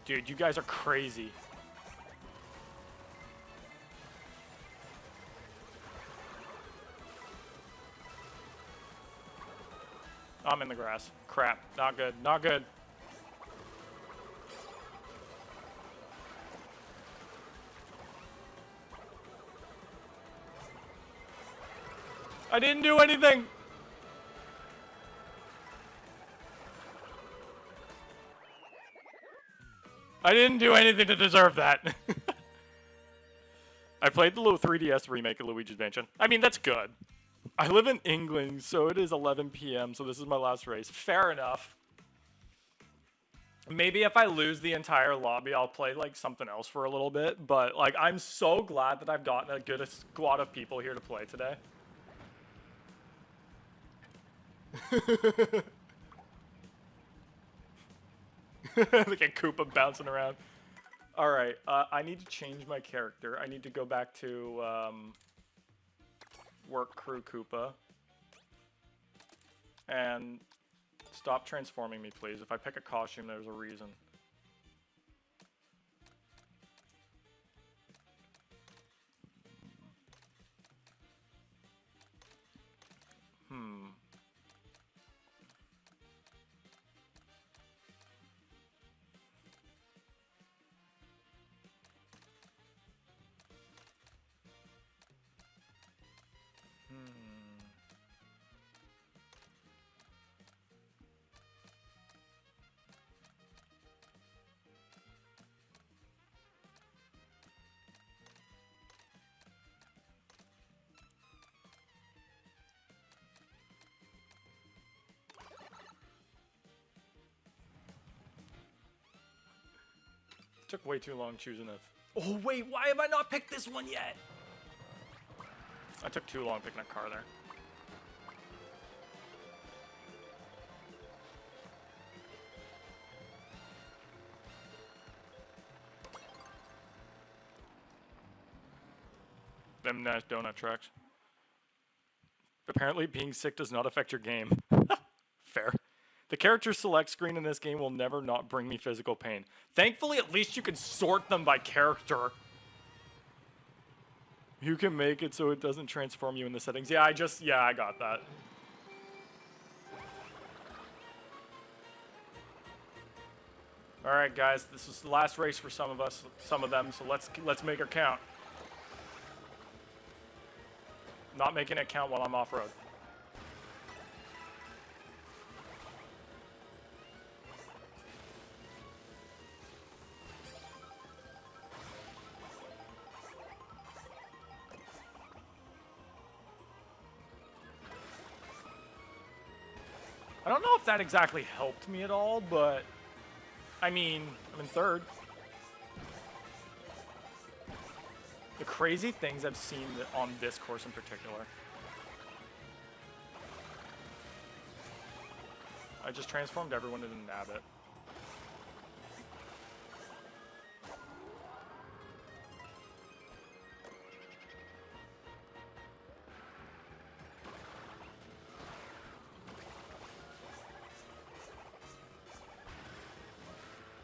Dude, you guys are crazy. I'm in the grass. Crap. Not good. Not good. I didn't do anything. I didn't do anything to deserve that. I played the little 3DS remake of Luigi's Mansion. I mean, that's good. I live in England, so it is 11 p.m., so this is my last race. Fair enough. Maybe if I lose the entire lobby, I'll play, like, something else for a little bit. But, like, I'm so glad that I've gotten a good squad of people here to play today. Like a Koopa bouncing around. Alright, I need to change my character. I need to go back to work crew Koopa. And stop transforming me, please. If I pick a costume, there's a reason. Took way too long choosing a... Oh, wait, why have I not picked this one yet? I took too long picking a car there. Them nice donut tracks. Apparently being sick does not affect your game. Fair. The character select screen in this game will never not bring me physical pain. Thankfully, at least you can sort them by character. You can make it so it doesn't transform you in the settings. Yeah, I got that. All right, guys, this is the last race for some of them, so let's make her count. Not making it count while I'm off-road. I don't know if that exactly helped me at all, but I mean, I'm in third. The crazy things I've seen on this course in particular. I just transformed everyone into Nabbit.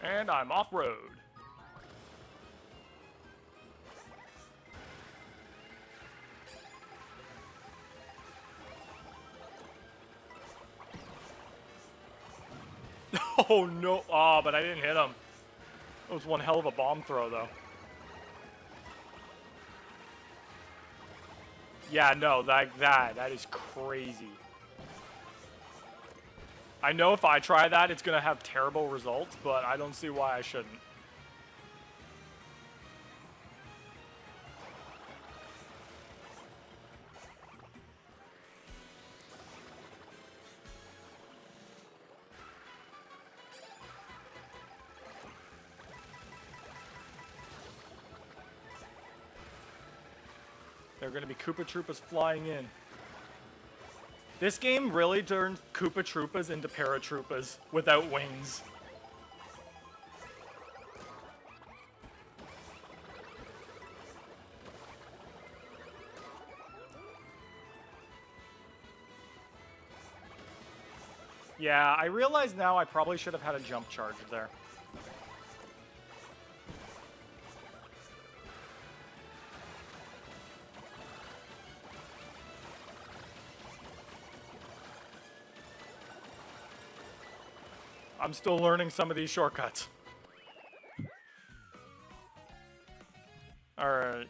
And I'm off-road. Oh no, oh, but I didn't hit him. It was one hell of a bomb throw, though. Yeah, no, that is crazy. I know if I try that, it's gonna have terrible results, but I don't see why I shouldn't. There are going to be Koopa Troopas flying in. This game really turns Koopa Troopas into paratroopas without wings. Yeah, I realize now I probably should have had a jump charge there. I'm still learning some of these shortcuts. Alright.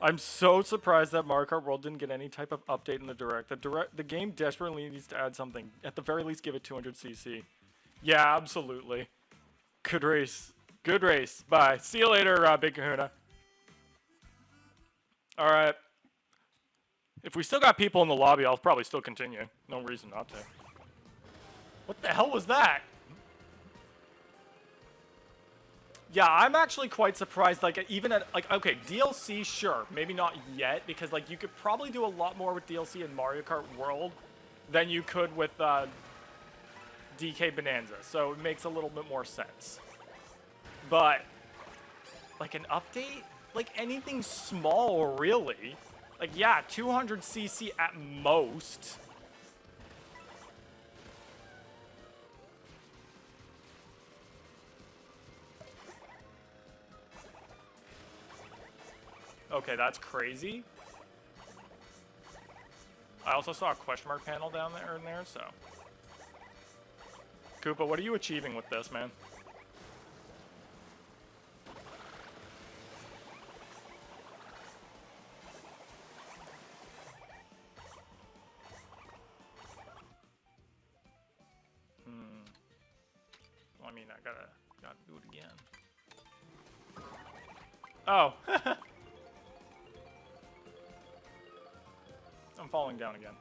I'm so surprised that Mario Kart World didn't get any type of update in the Direct. The game desperately needs to add something. At the very least, give it 200cc. Yeah, absolutely. Good race. Good race. Bye. See you later, Big Kahuna. Alright. If we still got people in the lobby, I'll probably still continue. No reason not to. What the hell was that? Yeah, I'm actually quite surprised, like, even at, like, okay, DLC, sure, maybe not yet, because, like, you could probably do a lot more with DLC in Mario Kart World than you could with, DK Bonanza, so it makes a little bit more sense. But, like, an update? Like, anything small, really? Like, yeah, 200cc at most. Okay, that's crazy. I also saw a question mark panel down there in there, so. Koopa, what are you achieving with this, man? Well, I mean, I gotta do it again. Oh. I'm falling down again.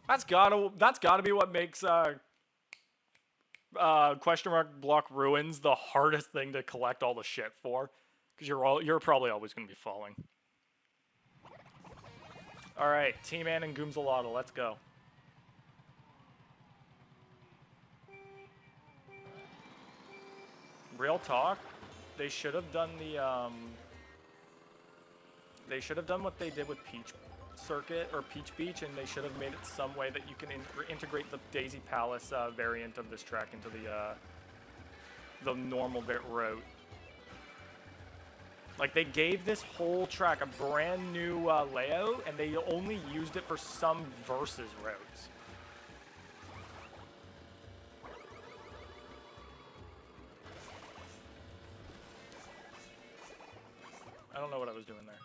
That's gotta be what makes question mark block ruins the hardest thing to collect all the shit for, because you're probably always gonna be falling. All right, T-Man and Goomsalada, let's go. Real talk, they should have done the they should have done what they did with Peach Circuit or Peach Beach, and they should have made it some way that you can integrate the Daisy Palace variant of this track into the normal route. Like, they gave this whole track a brand new layout, and they only used it for some versus routes. I don't know what I was doing there.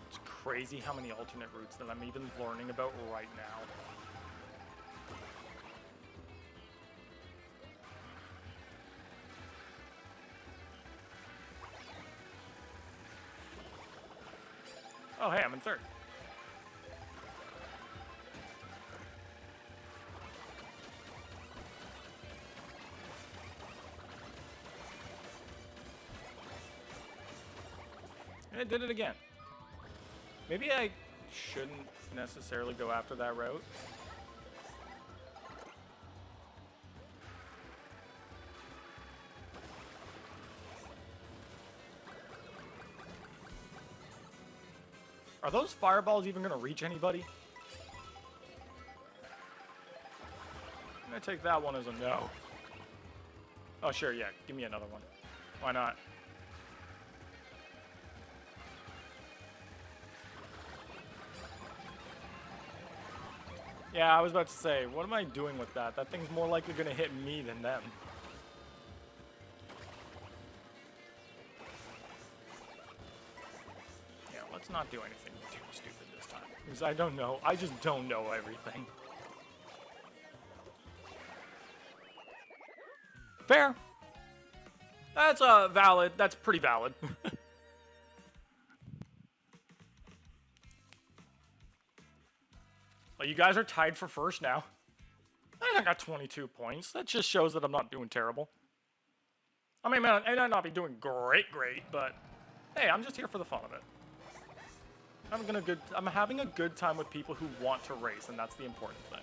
It's crazy how many alternate routes that I'm even learning about right now. Oh, hey, I'm in third. And it did it again. Maybe I shouldn't necessarily go after that route. Are those fireballs even going to reach anybody? I'm gonna take that one as a no. Oh, sure, yeah. Give me another one. Why not? Yeah, I was about to say, what am I doing with that? That thing's more likely gonna hit me than them. Yeah, let's not do anything too stupid this time. Because I don't know. I just don't know everything. Fair. That's valid. That's pretty valid. Well, you guys are tied for first now. And I got 22 points. That just shows that I'm not doing terrible. I mean, I might not be doing great, but hey, I'm just here for the fun of it. I'm having a good time with people who want to race, and that's the important thing.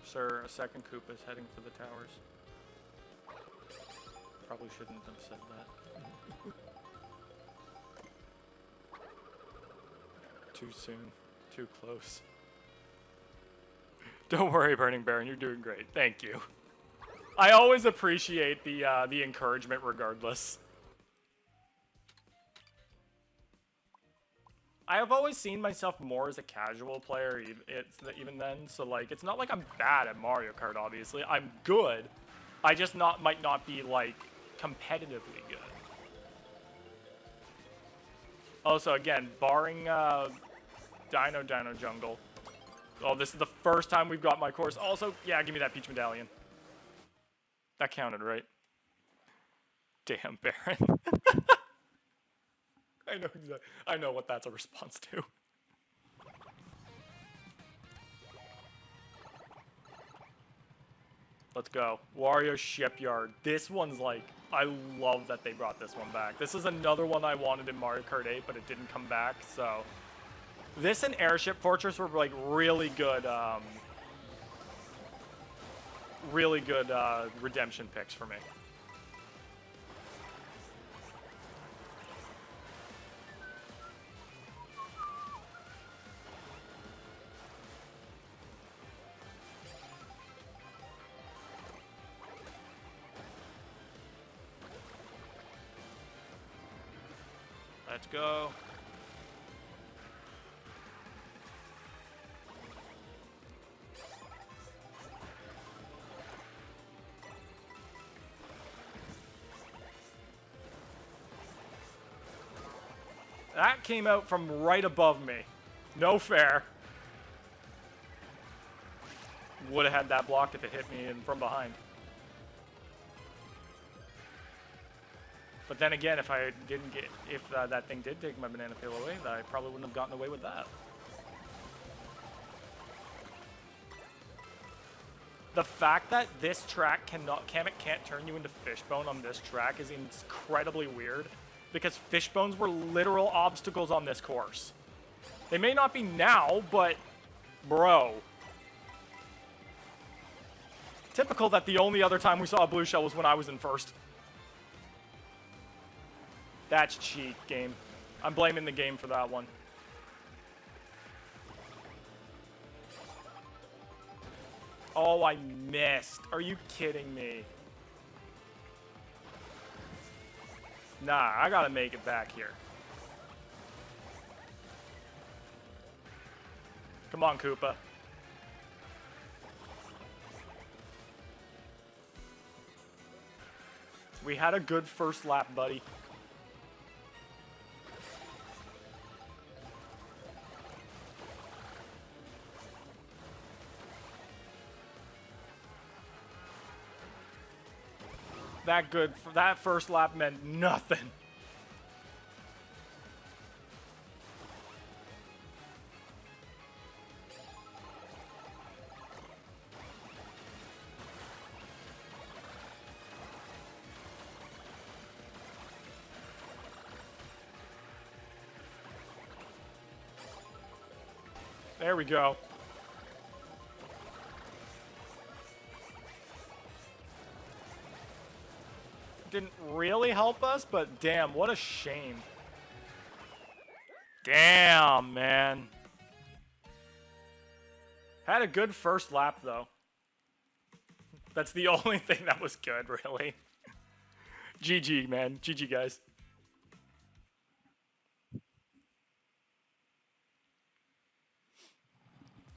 Sir, a second Koopa is heading for the towers. Probably shouldn't have said that. Too soon. Too close. Don't worry, Burning Baron, you're doing great. Thank you. I always appreciate the encouragement regardless. I have always seen myself more as a casual player, even then. So like, it's not like I'm bad at Mario Kart. Obviously, I'm good. I just might not be like competitively good. Also, again, barring Dino Jungle. Oh, this is the first time we've got my course. Also, yeah, give me that Peach Medallion. That counted, right? Damn, Baron. I know what that's a response to. Let's go. Wario Shipyard. This one's like, I love that they brought this one back. This is another one I wanted in Mario Kart 8, but it didn't come back, so. This and Airship Fortress were like really good redemption picks for me. Let's go. That came out from right above me. No fair. Would have had that blocked if it hit me from behind. But then again, if that thing did take my banana peel away, I probably wouldn't have gotten away with that. The fact that this track can't turn you into Fishbone on this track is incredibly weird, because Fishbones were literal obstacles on this course. They may not be now, but bro. Typical that the only other time we saw a blue shell was when I was in first. That's cheat, game. I'm blaming the game for that one. Oh, I missed. Are you kidding me? Nah, I gotta make it back here. Come on, Koopa. We had a good first lap, buddy. That first lap meant nothing. There we go. Didn't really help us, but damn, what a shame. Damn, man. Had a good first lap, though. That's the only thing that was good, really. GG, man. GG, guys.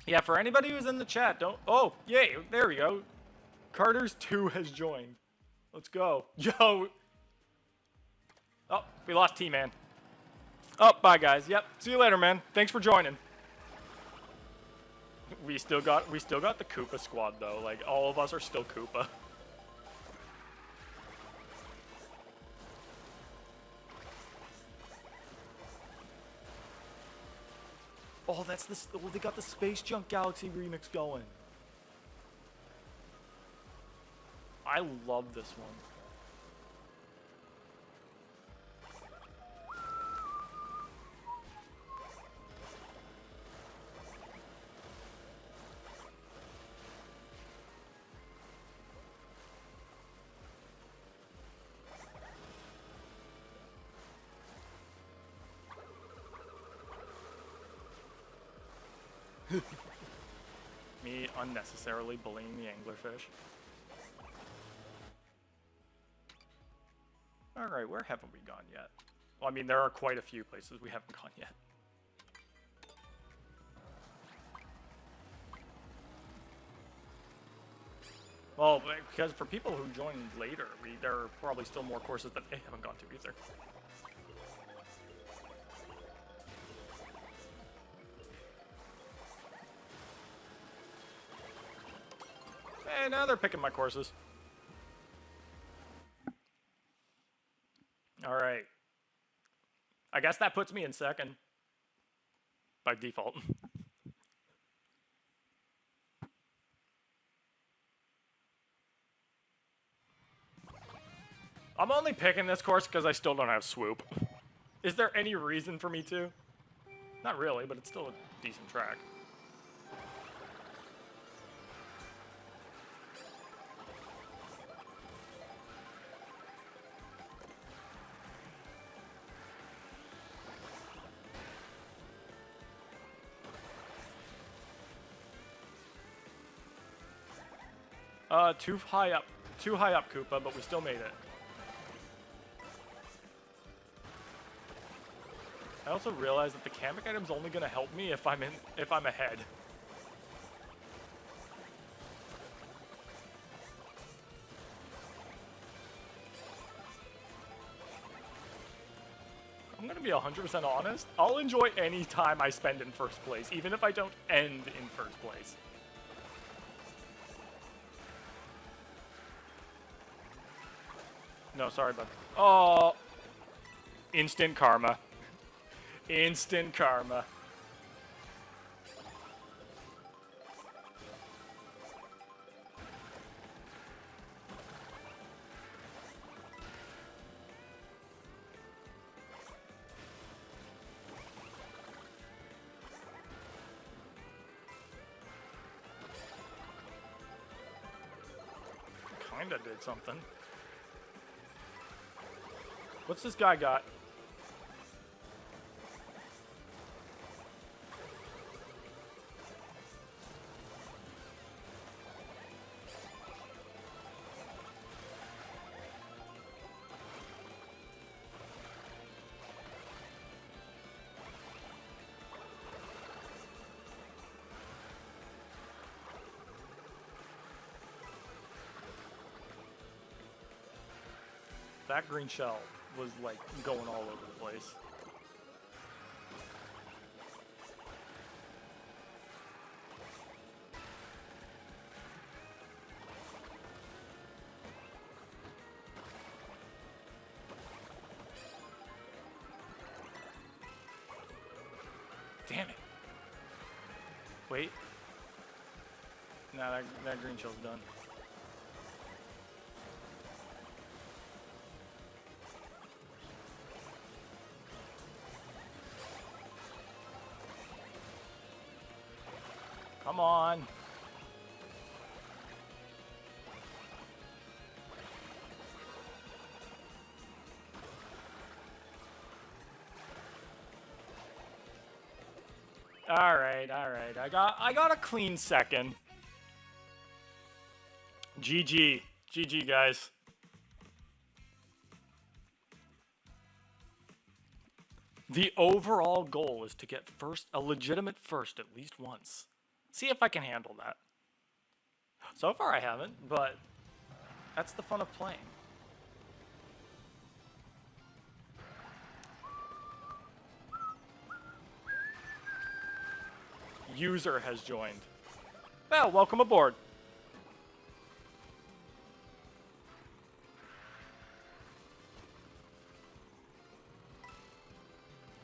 Yeah, for anybody who's in the chat, don't... Oh, yay, there we go. Carter's 2 has joined. Let's go. Yo! Oh, we lost T-Man. Oh, bye, guys. Yep, see you later, man. Thanks for joining. We still got the Koopa squad, though. Like, all of us are still Koopa. Oh, that's the... Oh, they got the Space Junk Galaxy remix going. I love this one. Me unnecessarily bullying the anglerfish. Alright, where haven't we gone yet? Well, I mean, there are quite a few places we haven't gone yet. Well, because for people who join later, there are probably still more courses that they haven't gone to either. Hey, now they're picking my courses. Alright. I guess that puts me in second. By default. I'm only picking this course because I still don't have swoop. Is there any reason for me to? Not really, but it's still a decent track. Too high up, Koopa, but we still made it. I also realized that the Kamek item's only gonna help me if I'm ahead. I'm gonna be 100% honest. I'll enjoy any time I spend in first place, even if I don't end in first place. No, sorry, bud. Oh, instant karma. Instant karma. Kinda did something. What's this guy got? That green shell was like going all over the place. Damn it. Wait. Nah, that green shell's done. Come on. All right. I got a clean second. GG. GG, guys. The overall goal is to get a legitimate first at least once. See if I can handle that. So far I haven't, but that's the fun of playing. User has joined. Well, welcome aboard.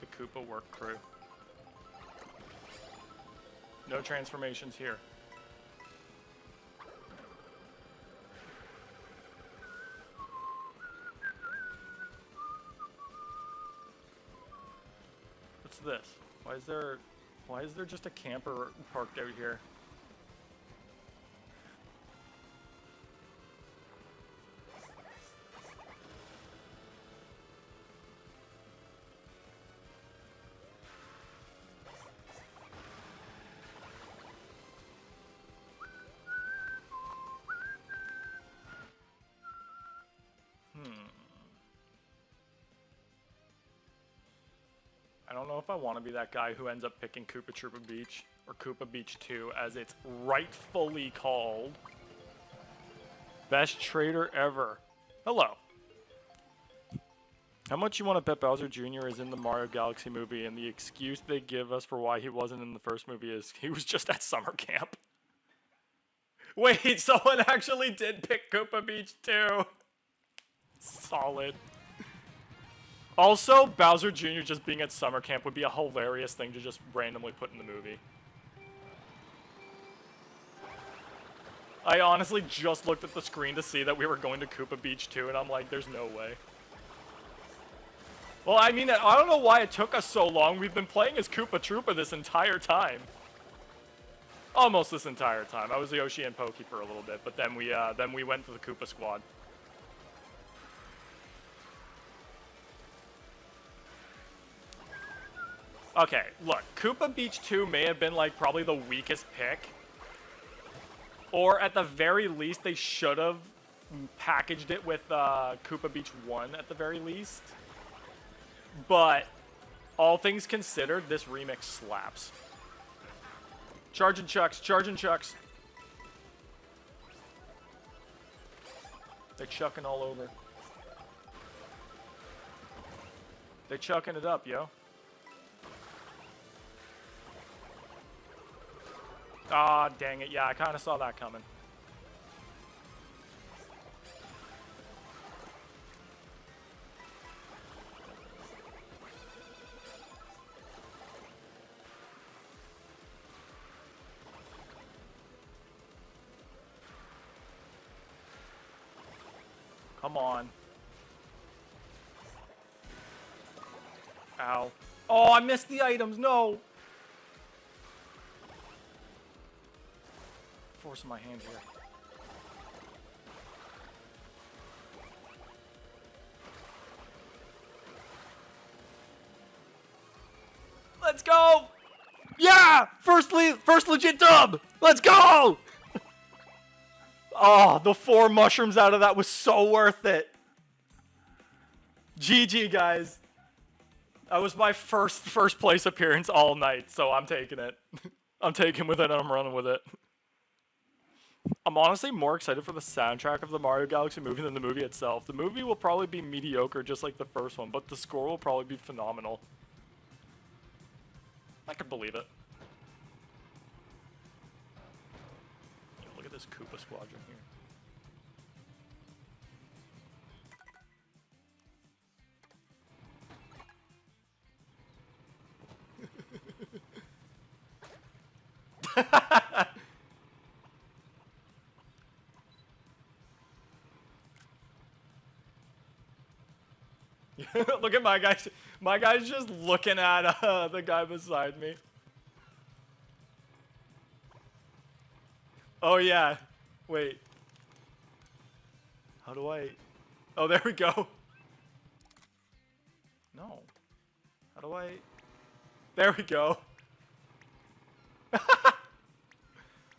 The Koopa work crew. No transformations here. What's this? Why is there just a camper parked out here? I don't know if I want to be that guy who ends up picking Koopa Troopa Beach, or Koopa Beach 2, as it's rightfully called. Best trader ever. Hello. How much you want to bet Bowser Jr. is in the Mario Galaxy movie, and the excuse they give us for why he wasn't in the first movie is he was just at summer camp. Wait, someone actually did pick Koopa Beach 2. Solid. Also, Bowser Jr. just being at summer camp would be a hilarious thing to just randomly put in the movie. I honestly just looked at the screen to see that we were going to Koopa Beach 2, and I'm like, there's no way. Well, I mean, I don't know why it took us so long. We've been playing as Koopa Troopa this entire time. Almost this entire time. I was Yoshi and Pokey for a little bit, but then we went to the Koopa Squad. Okay, look, Koopa Beach 2 may have been, like, probably the weakest pick. Or, at the very least, they should have packaged it with Koopa Beach 1 at the very least. But, all things considered, this remix slaps. Charging chucks, charging chucks. They're chucking all over. They're chucking it up, yo. Ah, dang it. Yeah, I kind of saw that coming. Come on. Ow. Oh, I missed the items. No. Forcing my hand here. Let's go! Yeah! First legit dub! Let's go! Oh, the 4 mushrooms out of that was so worth it. GG, guys. That was my first place appearance all night, so I'm taking it. I'm taking with it and I'm running with it. I'm honestly more excited for the soundtrack of the Mario Galaxy movie than the movie itself. The movie will probably be mediocre just like the first one, but the score will probably be phenomenal. I could believe it. Yo, look at this Koopa squadron here. Look at my guy. My guy's just looking at the guy beside me. Oh, yeah. Wait. How do I... Oh, there we go. No. How do I... There we go.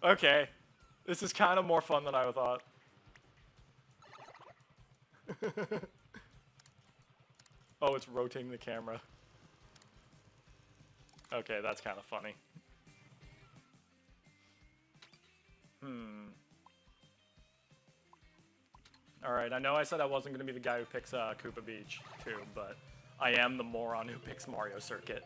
Okay. This is kind of more fun than I thought. Oh, it's rotating the camera. Okay, that's kind of funny. Alright, I know I said I wasn't going to be the guy who picks Koopa Beach, too, but I am the moron who picks Mario Circuit.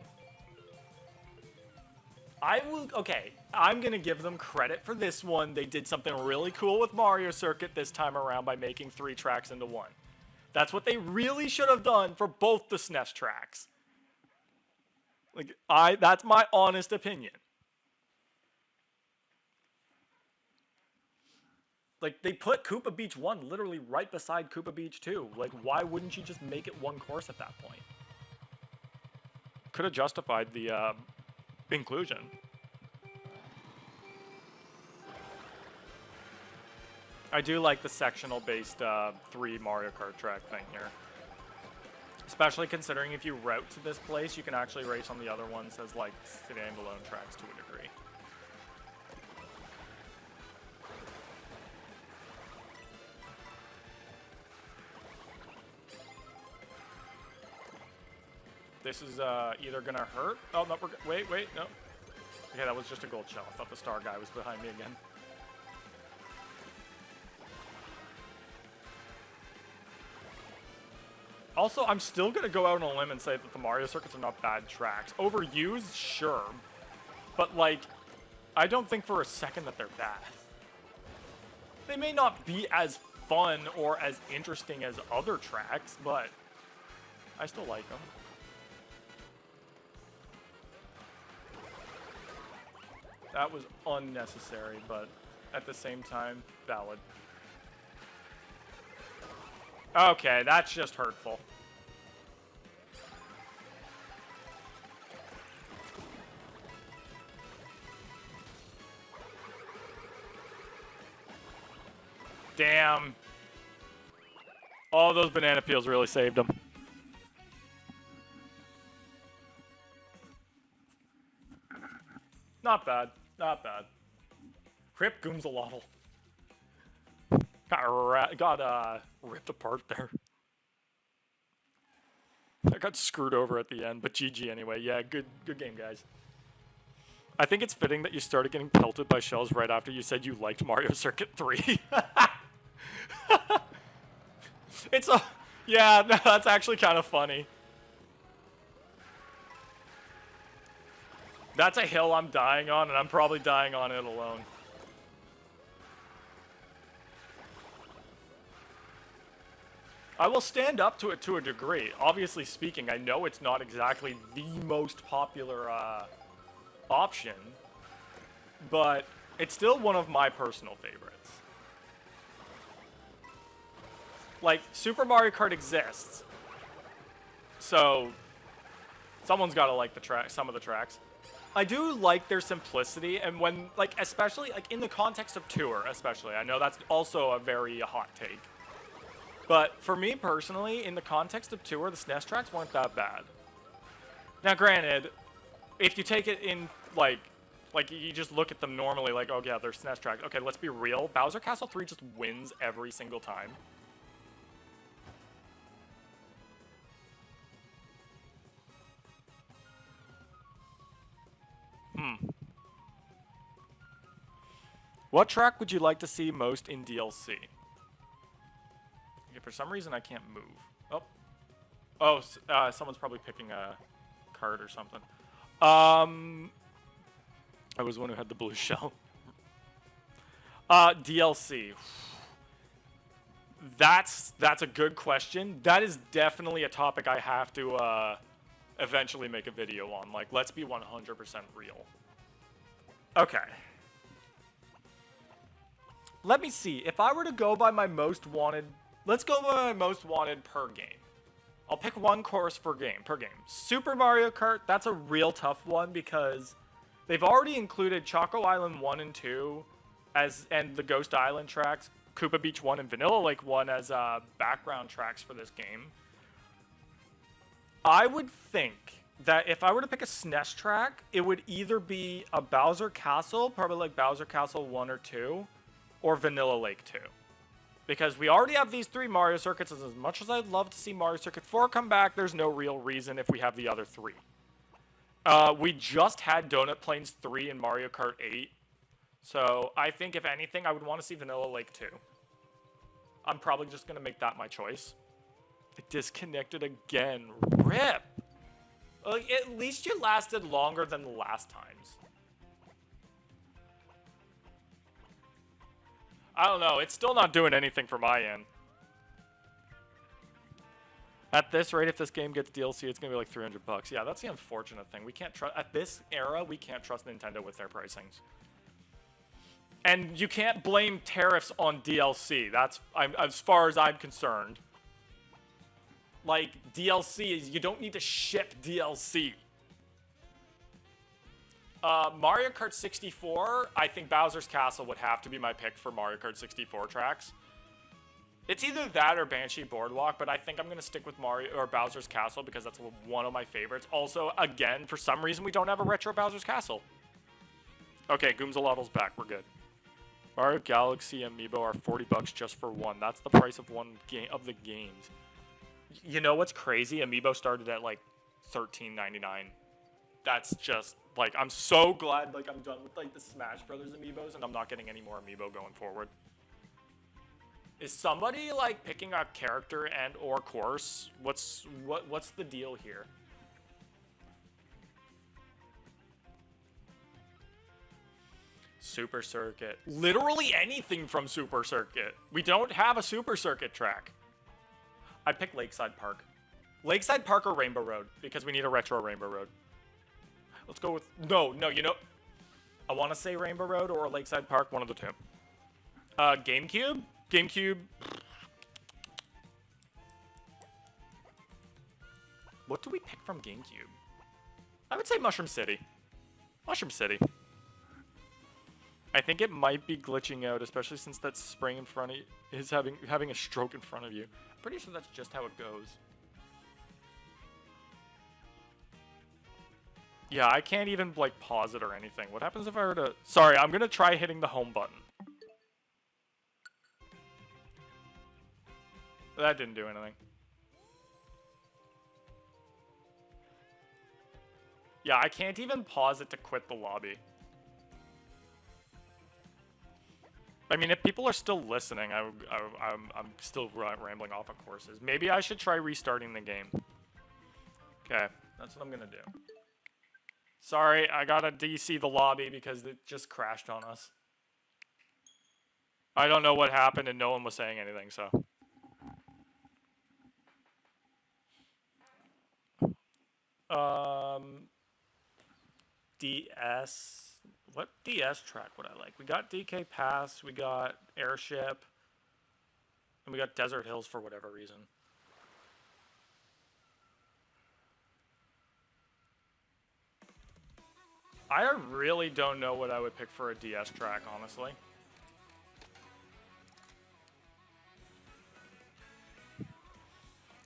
Okay, I'm going to give them credit for this one. They did something really cool with Mario Circuit this time around by making 3 tracks into 1. That's what they really should have done for both the SNES tracks. Like, that's my honest opinion. Like, they put Koopa Beach 1 literally right beside Koopa Beach 2. Like, why wouldn't you just make it one course at that point? Could have justified the inclusion. I do like the sectional-based 3 Mario Kart track thing here. Especially considering if you route to this place, you can actually race on the other ones as, like, standalone tracks to a degree. This is either gonna hurt. Oh, no, wait, no. Okay, that was just a gold shell. I thought the star guy was behind me again. Also, I'm still gonna go out on a limb and say that the Mario circuits are not bad tracks. Overused, sure. But, like, I don't think for a second that they're bad. They may not be as fun or as interesting as other tracks, but I still like them. That was unnecessary, but at the same time, valid. Okay, that's just hurtful. Damn. All those banana peels really saved him. Not bad. Not bad. Crip Goomsalotl. Got ripped apart there. I got screwed over at the end, but GG anyway. Yeah, good game, guys. I think it's fitting that you started getting pelted by shells right after you said you liked Mario Circuit 3. It's a... Yeah, no, that's actually kind of funny. That's a hill I'm dying on, and I'm probably dying on it alone. I will stand up to it to a degree. Obviously speaking, I know it's not exactly the most popular option, but it's still one of my personal favorites. Like, Super Mario Kart exists, so someone's got to like the track, some of the tracks. I do like their simplicity, and when, like, especially, like, in the context of Tour, especially. I know that's also a very hot take. But for me personally, in the context of Tour, the SNES tracks weren't that bad. Now, granted, if you take it in, like you just look at them normally, like, oh yeah, they're SNES tracks. Okay, let's be real. Bowser Castle 3 just wins every single time. What track would you like to see most in DLC? Okay, for some reason I can't move. Oh, someone's probably picking a card or something. I was the one who had the blue shell. DLC. That's a good question. That is definitely a topic I have to eventually make a video on. Like, let's be 100% real. Okay. Let me see. If I were to go by my most wanted... Let's go by my most wanted per game. I'll pick one course per game. Super Mario Kart, that's a real tough one because they've already included Choco Island 1 and 2, and the Ghost Island tracks, Koopa Beach 1 and Vanilla Lake 1 as background tracks for this game. I would think that if I were to pick a SNES track, it would either be a Bowser Castle, probably like Bowser Castle 1 or 2, or Vanilla Lake 2. Because we already have these 3 Mario circuits, and as much as I'd love to see Mario Circuit 4 come back, there's no real reason if we have the other 3. We just had Donut Plains 3 and Mario Kart 8, so I think if anything, I would want to see Vanilla Lake 2. I'm probably just going to make that my choice. It disconnected again. RIP! Like, at least you lasted longer than the last times. I don't know. It's still not doing anything for my end. At this rate, if this game gets DLC, it's going to be like $300. Yeah, that's the unfortunate thing. We can't trust... At this era, we can't trust Nintendo with their pricings. And you can't blame tariffs on DLC. That's... as far as I'm concerned. Like, DLC is... You don't need to ship DLC. Mario Kart 64, I think Bowser's Castle would have to be my pick for Mario Kart 64 tracks. It's either that or Banshee Boardwalk, but I think I'm going to stick with Mario or Bowser's Castle because that's one of my favorites. Also, again, for some reason, we don't have a retro Bowser's Castle. Okay, Goomzalottl's back. We're good. Mario Galaxy Amiibo are $40 just for one. That's the price of one game of the games. You know what's crazy? Amiibo started at like $13.99. That's just like, I'm so glad like I'm done with like the Smash Brothers Amiibos and I'm not getting any more Amiibo going forward. Is somebody like picking a character and or course? What's the deal here? Super Circuit. Literally anything from Super Circuit. We don't have a Super Circuit track. I pick Lakeside Park. Lakeside Park or Rainbow Road because we need a retro Rainbow Road. Let's go with no, you know, I want to say Rainbow Road or Lakeside Park, one of the two. GameCube? GameCube. What do we pick from GameCube? I would say Mushroom City. Mushroom City. I think it might be glitching out, especially since that spring in front of you is having a stroke in front of you. I'm pretty sure that's just how it goes. Yeah, I can't even, like, pause it or anything. What happens if I were to... Sorry, I'm gonna try hitting the home button. That didn't do anything. Yeah, I can't even pause it to quit the lobby. I mean, if people are still listening, I'm still rambling off of courses. Maybe I should try restarting the game. Okay, that's what I'm gonna do. Sorry, I gotta DC the lobby because it just crashed on us. I don't know what happened and no one was saying anything, so. DS. What DS track would I like? We got DK Pass, we got Airship, and we got Desert Hills for whatever reason. I really don't know what I would pick for a DS track, honestly.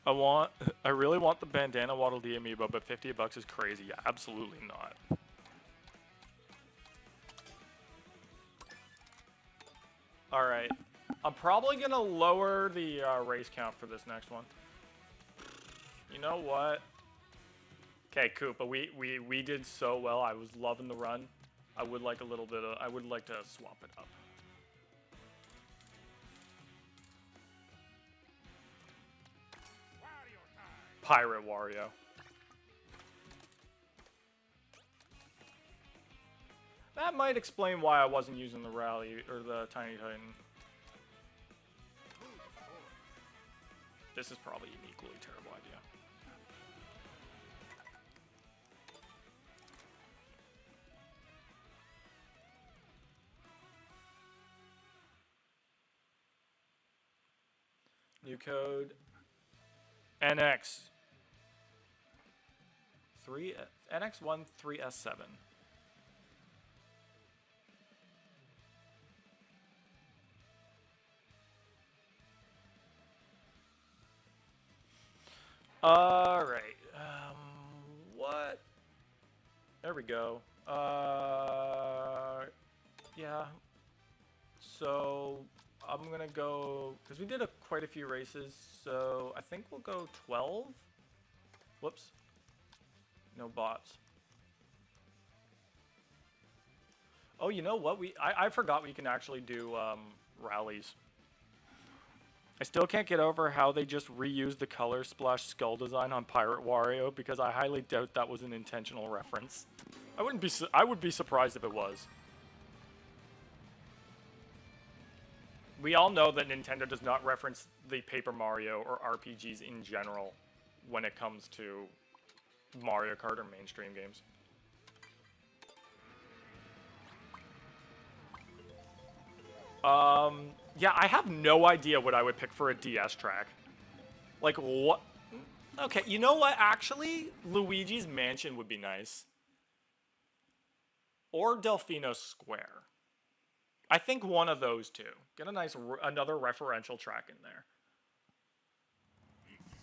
I really want the Bandana Waddle Dee amiibo, but $50 is crazy. Yeah, absolutely not. Alright. I'm probably gonna lower the race count for this next one. You know what? Okay, Koopa, we did so well. I was loving the run. I would like a little bit of... I would like to swap it up. Pirate Wario. That might explain why I wasn't using the Rally or the Tiny Titan. This is probably an equally terrible idea. New code. NX. NX1 3S7. Alright. What? There we go. Yeah. So, I'm gonna go... Because we did quite a few races, so I think we'll go 12? Whoops. No bots. Oh, you know what? I forgot we can actually do rallies. I still can't get over how they just reused the color splash skull design on Pirate Wario because I highly doubt that was an intentional reference. I would be surprised if it was. We all know that Nintendo does not reference the Paper Mario or RPGs in general when it comes to Mario Kart or mainstream games. Yeah, I have no idea what I would pick for a DS track. Like, what? Okay, you know what? Actually, Luigi's Mansion would be nice. Or Delfino Square. I think one of those two. Get a nice, another referential track in there.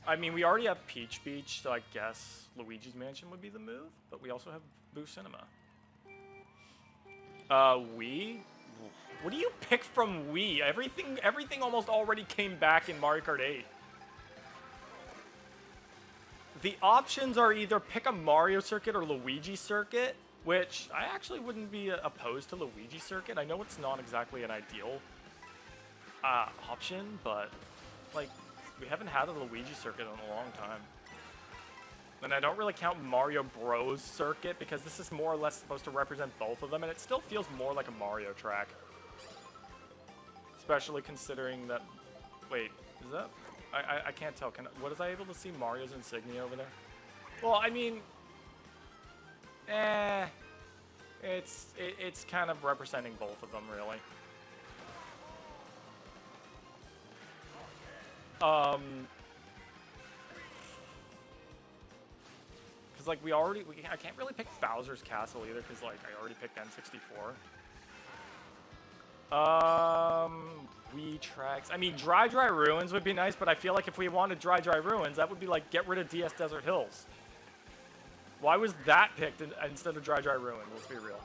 I mean, we already have Peach Beach, so I guess Luigi's Mansion would be the move. But we also have Boo Cinema. Wii? What do you pick from Wii? Everything almost already came back in Mario Kart 8. The options are either pick a Mario circuit or Luigi circuit, which I actually wouldn't be opposed to Luigi circuit. I know it's not exactly an ideal option, but like we haven't had a Luigi circuit in a long time. And I don't really count Mario Bros circuit because this is more or less supposed to represent both of them, and it still feels more like a Mario track. Especially considering that... Wait, is that... I can't tell. Was I able to see Mario's insignia over there? Well, I mean... It's kind of representing both of them, really. Because, like, I can't really pick Bowser's Castle either, because, like, I already picked N64. Wii tracks. I mean, Dry Ruins would be nice, but I feel like if we wanted Dry Ruins, that would be like, get rid of DS Desert Hills. Why was that picked instead of Dry Ruins? Let's be real.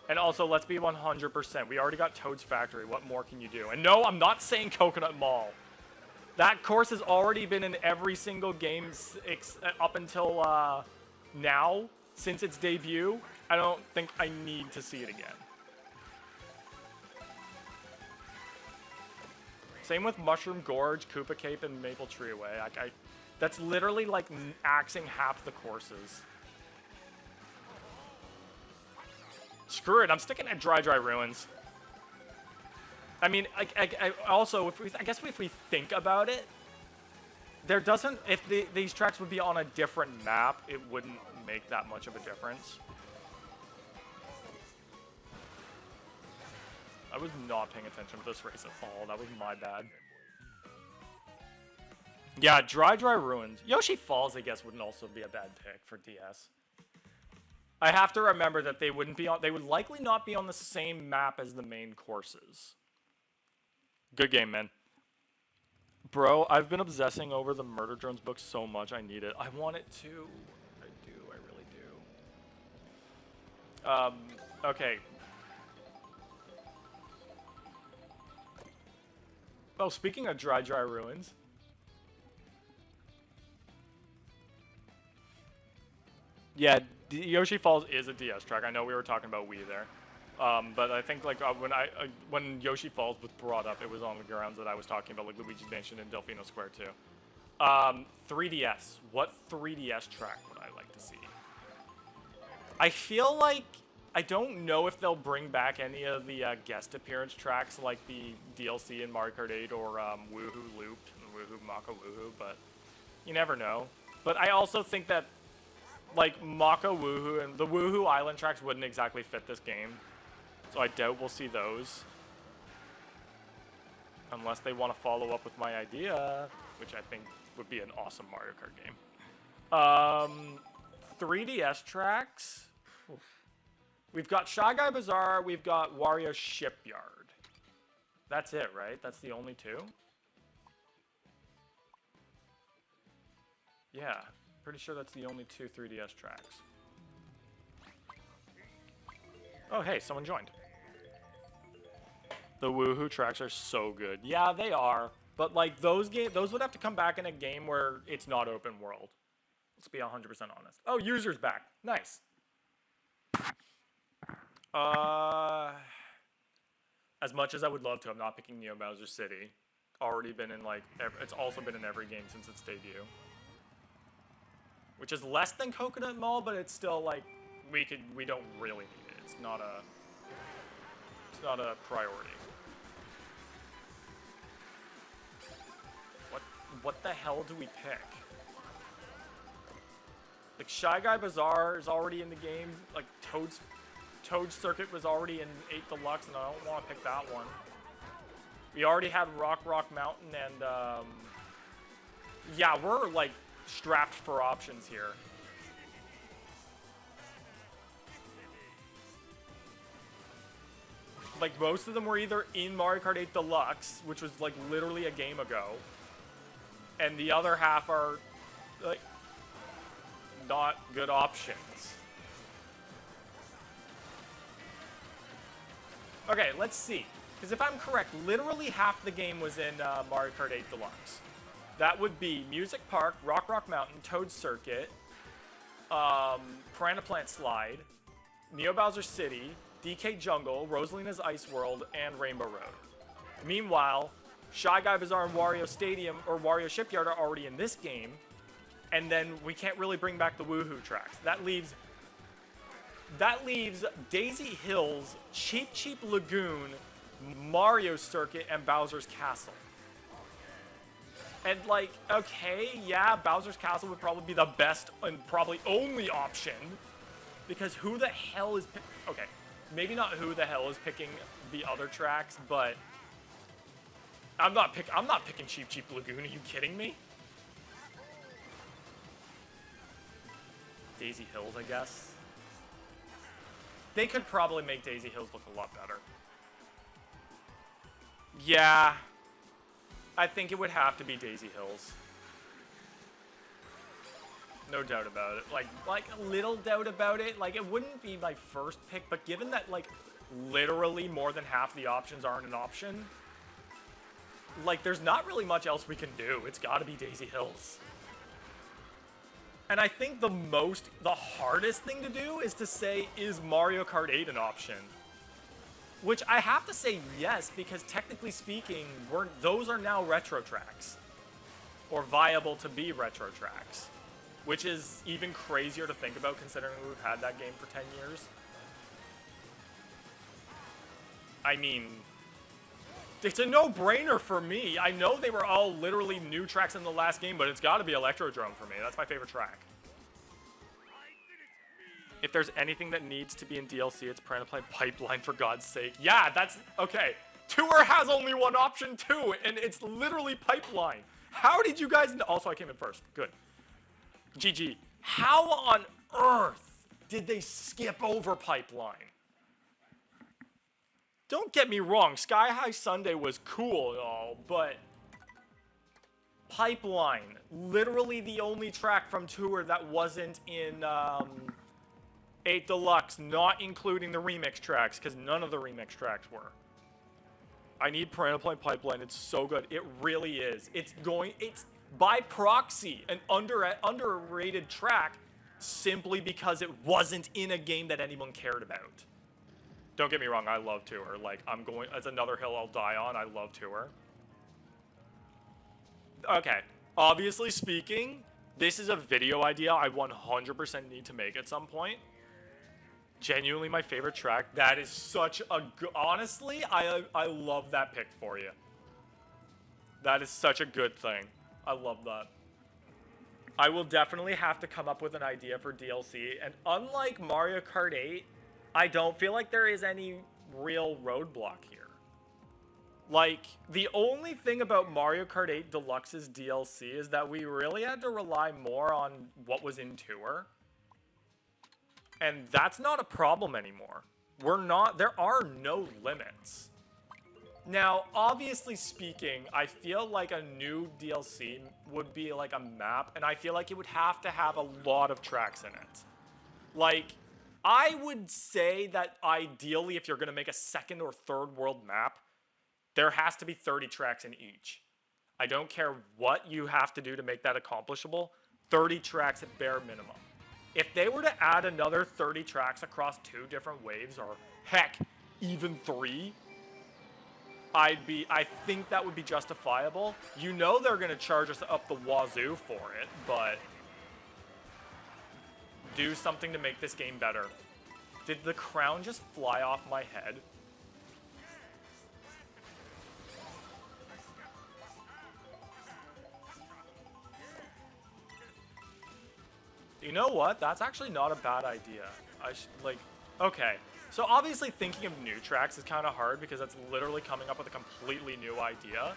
And also, let's be 100%. We already got Toad's Factory. What more can you do? And no, I'm not saying Coconut Mall. That course has already been in every single game up until now, since its debut. I don't think I need to see it again. Same with Mushroom Gorge, Koopa Cape, and Maple Tree Away. That's literally like axing half the courses. Screw it, I'm sticking at Dry Ruins. I mean, also, I guess if we think about it, there doesn't... If these tracks would be on a different map, it wouldn't make that much of a difference. I was not paying attention to this race at all. That was my bad. Yeah, Dry Ruins. Yoshi Falls, I guess, wouldn't also be a bad pick for DS. I have to remember that they wouldn't be on... They would likely not be on the same map as the main courses. Good game, man. Bro, I've been obsessing over the Murder Drones book so much. I need it. I want it too. I do. I really do. Okay. Oh, speaking of Dry Ruins. Yeah, Yoshi Falls is a DS track. I know we were talking about Wii there. But I think like when Yoshi Falls was brought up, it was on the grounds that I was talking about like Luigi's Mansion and Delfino Square too. 3DS. What 3DS track would I like to see? I feel like I don't know if they'll bring back any of the guest appearance tracks like the DLC in Mario Kart 8 or Woohoo Looped and Woohoo Mako Woohoo, but you never know. But I also think that like Mako Woohoo and the Woohoo Island tracks wouldn't exactly fit this game. So I doubt we'll see those. Unless they want to follow up with my idea, which I think would be an awesome Mario Kart game. 3DS tracks. Oof. We've got Shy Guy Bazaar, we've got Wario Shipyard. That's it, right? That's the only two? Yeah, pretty sure that's the only 2 3DS tracks. Oh, hey, someone joined. The Woohoo tracks are so good. Yeah, they are. But like those would have to come back in a game where it's not open world. Let's be 100% honest. Oh, user's back. Nice. As much as I would love to, I'm not picking Neo Bowser City. Already been in like it's also been in every game since its debut. Which is less than Coconut Mall, but it's still like we don't really need it. It's not a priority. What the hell do we pick? Like Shy Guy Bazaar is already in the game. Like Toad's Circuit was already in 8 Deluxe, and I don't want to pick that one. We already had Rock Mountain, and yeah, we're like strapped for options here. Like most of them were either in Mario Kart 8 Deluxe, which was like literally a game ago, and the other half are like not good options. Okay, let's see. Because if I'm correct, literally half the game was in Mario Kart 8 Deluxe. That would be Music Park, Rock Mountain, Toad Circuit, Piranha Plant Slide, Neo Bowser City, DK Jungle, Rosalina's Ice World, and Rainbow Road. Meanwhile, Shy Guy Bazaar and Wario Stadium or Wario Shipyard are already in this game, and then we can't really bring back the Woohoo tracks. That leaves Daisy Hills, Cheep Cheep Lagoon, Mario Circuit, and Bowser's Castle. And like, okay, yeah, Bowser's Castle would probably be the best and probably only option, because who the hell is okay, maybe not who the hell is picking the other tracks, but I'm not picking Cheep Cheep Lagoon. Are you kidding me? Daisy Hills, I guess. They could probably make Daisy Hills look a lot better. Yeah, I think it would have to be Daisy Hills. No doubt about it. Like a little doubt about it. Like, it wouldn't be my first pick, but given that, like, literally more than half the options aren't an option, like, there's not really much else we can do. It's gotta be Daisy Hills. And I think the hardest thing to do is to say, is Mario Kart 8 an option? Which I have to say yes, because technically speaking, those are now retro tracks. Or viable to be retro tracks. Which is even crazier to think about considering we've had that game for 10 years. I mean, it's a no-brainer for me. I know they were all literally new tracks in the last game, but it's gotta be Electrodrome for me. That's my favorite track. If there's anything that needs to be in DLC, it's Piranha Plant Pipeline, for God's sake. Yeah, that's... Okay. Tour has only one option, too, and it's literally Pipeline. How did you guys... Also, I came in first. Good. GG. How on earth did they skip over Pipeline? Don't get me wrong, Sky High Sunday was cool, y'all, but... Pipeline. Literally the only track from Tour that wasn't in, 8 Deluxe, not including the remix tracks, because none of the remix tracks were. I need Piranha Plant Pipeline. It's so good. It really is. It's by proxy an underrated track simply because it wasn't in a game that anyone cared about. Don't get me wrong. I love Tour. Like, it's another hill I'll die on. I love Tour. Okay. Obviously speaking, this is a video idea I 100% need to make at some point. Genuinely my favorite track. That is such a good... Honestly, I love that pick for you. That is such a good thing. I love that. I will definitely have to come up with an idea for DLC. And unlike Mario Kart 8, I don't feel like there is any real roadblock here. Like, the only thing about Mario Kart 8 Deluxe's DLC is that we really had to rely more on what was in Tour. And that's not a problem anymore. There are no limits. Now, obviously speaking, I feel like a new DLC would be like a map, and I feel like it would have to have a lot of tracks in it. Like, I would say that ideally, if you're going to make a second or third world map, there has to be 30 tracks in each. I don't care what you have to do to make that accomplishable, 30 tracks at bare minimum. If they were to add another 30 tracks across 2 different waves, or heck, even 3, I think that would be justifiable. You know they're going to charge us up the wazoo for it, but do something to make this game better. Did the crown just fly off my head? You know what? That's actually not a bad idea. I should, like, okay. So obviously thinking of new tracks is kind of hard because that's literally coming up with a completely new idea.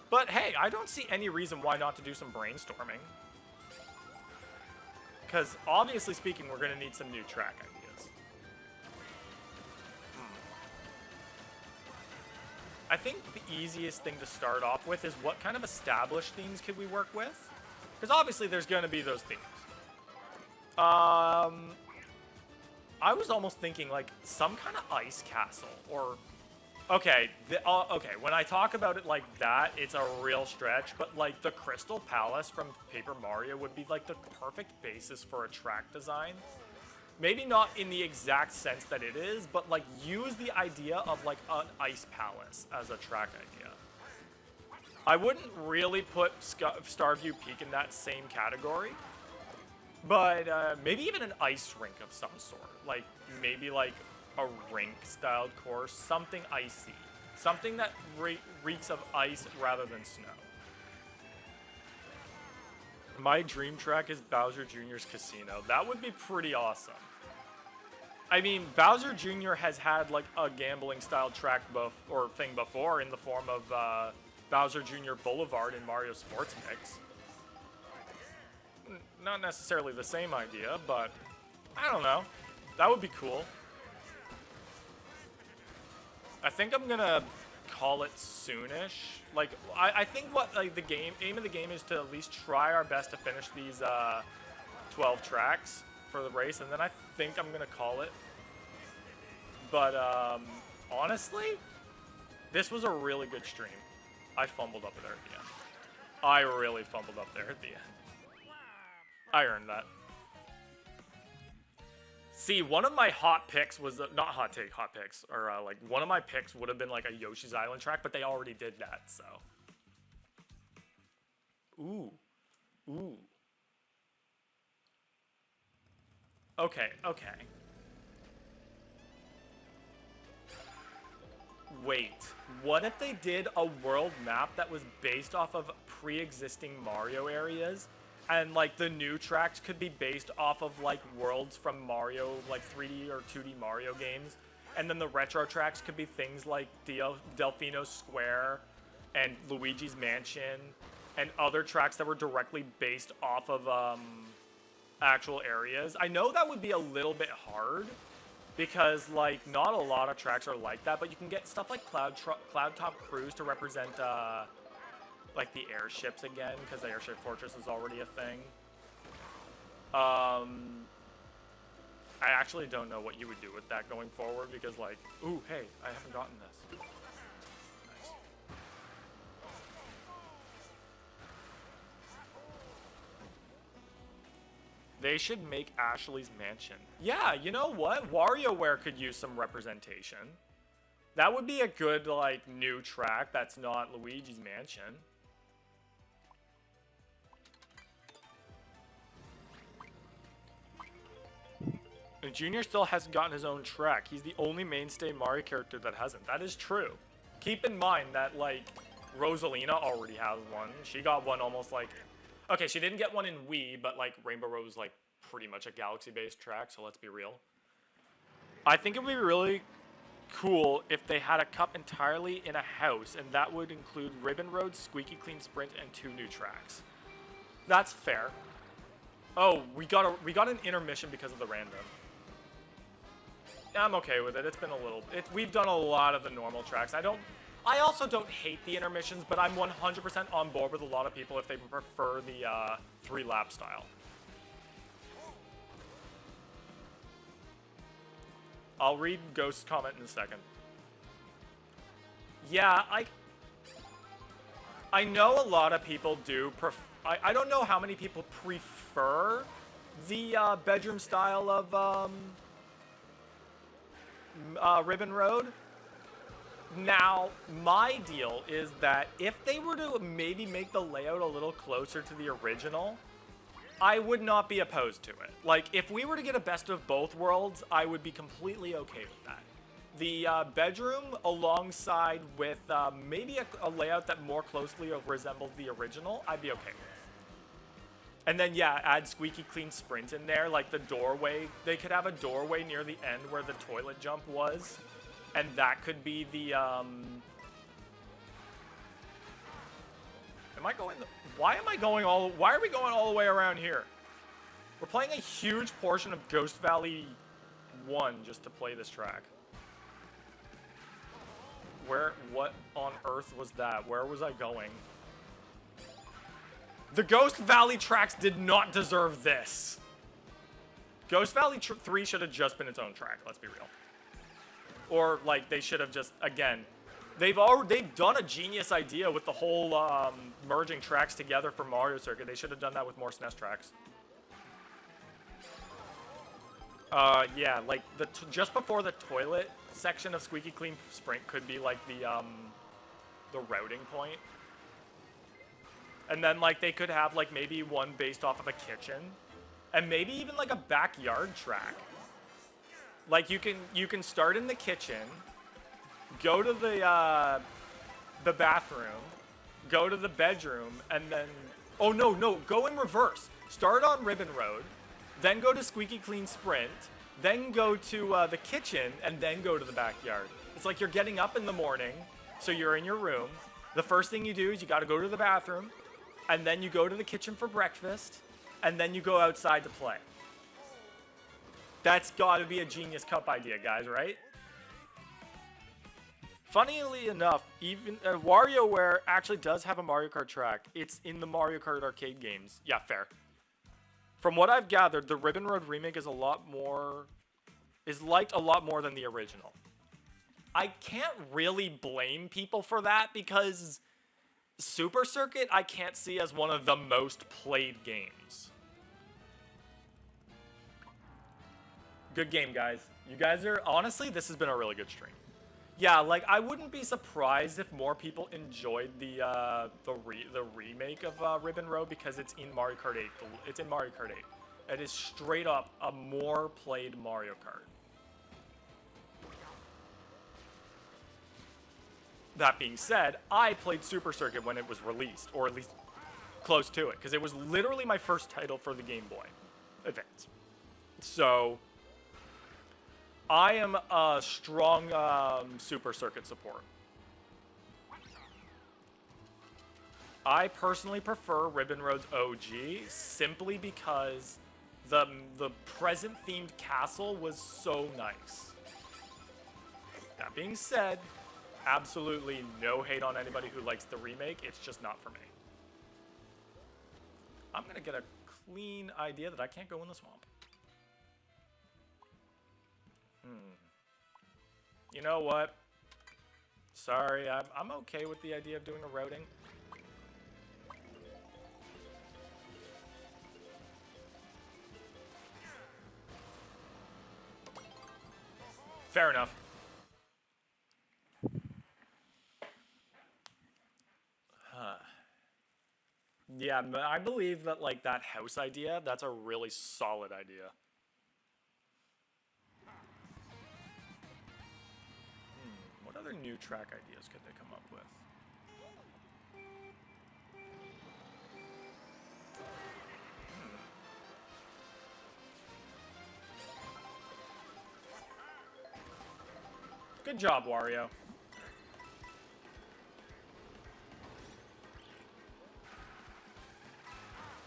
But hey, I don't see any reason why not to do some brainstorming. Because obviously speaking, we're going to need some new track ideas. I think the easiest thing to start off with is what kind of established themes could we work with? Because obviously there's going to be those themes. I was almost thinking like some kind of ice castle or... Okay, okay, when I talk about it like that, it's a real stretch, but like the Crystal Palace from Paper Mario would be like the perfect basis for a track design. Maybe not in the exact sense that it is, but like use the idea of like an ice palace as a track idea. I wouldn't really put Starview Peak in that same category, but maybe even an ice rink of some sort. Like maybe like a rink-styled course, something icy. Something that reeks of ice rather than snow. My dream track is Bowser Jr.'s Casino. That would be pretty awesome. I mean, Bowser Jr. has had like a gambling-style track thing before in the form of Bowser Jr. Boulevard in Mario Sports Mix. Not necessarily the same idea, but I don't know. That would be cool. I think I'm gonna call it soonish. Like, I think what like the aim of the game is to at least try our best to finish these 12 tracks for the race, and then I think I'm gonna call it. But honestly, this was a really good stream. I fumbled up there at the end. I really fumbled up there at the end. I earned that. See, one of my hot picks was, not hot picks, or like one of my picks would have been like a Yoshi's Island track, but they already did that, so. Ooh. Ooh. Okay, okay. Wait, what if they did a world map that was based off of pre-existing Mario areas? And, like, the new tracks could be based off of, like, worlds from Mario, like, 3D or 2D Mario games. And then the retro tracks could be things like Delfino Square and Luigi's Mansion and other tracks that were directly based off of actual areas. I know that would be a little bit hard because, like, not a lot of tracks are like that, but you can get stuff like Cloud Top Cruise to represent... like the airships again, because the Airship Fortress is already a thing. I actually don't know what you would do with that going forward, because like, ooh, hey, I haven't gotten this. Nice. They should make Ashley's Mansion. Yeah, you know what? WarioWare could use some representation. That would be a good, like, new track that's not Luigi's Mansion. And Junior still hasn't gotten his own track. He's the only mainstay Mario character that hasn't. That is true. Keep in mind that, like, Rosalina already has one. She got one almost like... Okay, she didn't get one in Wii, but, like, Rainbow Road was, like, pretty much a Galaxy-based track, so let's be real. I think it would be really cool if they had a cup entirely in a house, and that would include Ribbon Road, Squeaky Clean Sprint, and 2 new tracks. That's fair. Oh, we got an intermission because of the random. I'm okay with it. It's been a little... We've done a lot of the normal tracks. I also don't hate the intermissions, but I'm 100% on board with a lot of people if they prefer the 3-lap style. I'll read Ghost's comment in a second. Yeah, I know a lot of people do I don't know how many people prefer the bedroom style of Ribbon Road. Now, my deal is that if they were to maybe make the layout a little closer to the original, I would not be opposed to it. Like, if we were to get a best of both worlds, I would be completely okay with that. The bedroom alongside with maybe a layout that more closely resembles the original, I'd be okay with. And then, yeah, add squeaky clean sprint in there, like the doorway. They could have a doorway near the end where the toilet jump was. And that could be the, why are we going all the way around here? We're playing a huge portion of Ghost Valley 1 just to play this track. What on earth was that? Where was I going? The Ghost Valley tracks did not deserve this. Ghost Valley 3 should have just been its own track, let's be real. Or, like, they should have just, again, they've done a genius idea with the whole merging tracks together for Mario Circuit. They should have done that with more SNES tracks. Yeah, like, just before the toilet section of Squeaky Clean Sprint could be, like, the routing point. And then, like, they could have, like, maybe one based off of a kitchen. And maybe even, like, a backyard track. Like, you can start in the kitchen, go to the bathroom, go to the bedroom, and then... Oh, no, go in reverse. Start on Ribbon Road, then go to Squeaky Clean Sprint, then go to the kitchen, and then go to the backyard. It's like you're getting up in the morning, so you're in your room. The first thing you do is you gotta go to the bathroom, and then you go to the kitchen for breakfast, and then you go outside to play. That's gotta be a Genius Cup idea, guys, right? Funnily enough, even WarioWare actually does have a Mario Kart track. It's in the Mario Kart arcade games. Yeah, fair. From what I've gathered, the Ribbon Road remake is liked a lot more than the original. I can't really blame people for that because Super Circuit I can't see as one of the most played games. Good game, guys. You guys are... Honestly, this has been a really good stream. Yeah, like, I wouldn't be surprised if more people enjoyed the remake of Ribbon Road because it's in Mario Kart 8. It's in Mario Kart 8. It is straight up a more played Mario Kart. That being said, I played Super Circuit when it was released, or at least close to it, because it was literally my first title for the Game Boy Advance. So... I am a strong Super Circuit support. I personally prefer Ribbon Road's OG simply because the present themed castle was so nice. That being said, absolutely no hate on anybody who likes the remake. It's just not for me. I'm gonna get a clean idea that I can't go in the swamp. You know what? Sorry, I'm okay with the idea of doing a routing. Fair enough. Yeah, but I believe that, like, that house idea, that's a really solid idea. What other new track ideas could they come up with? Good job, Wario.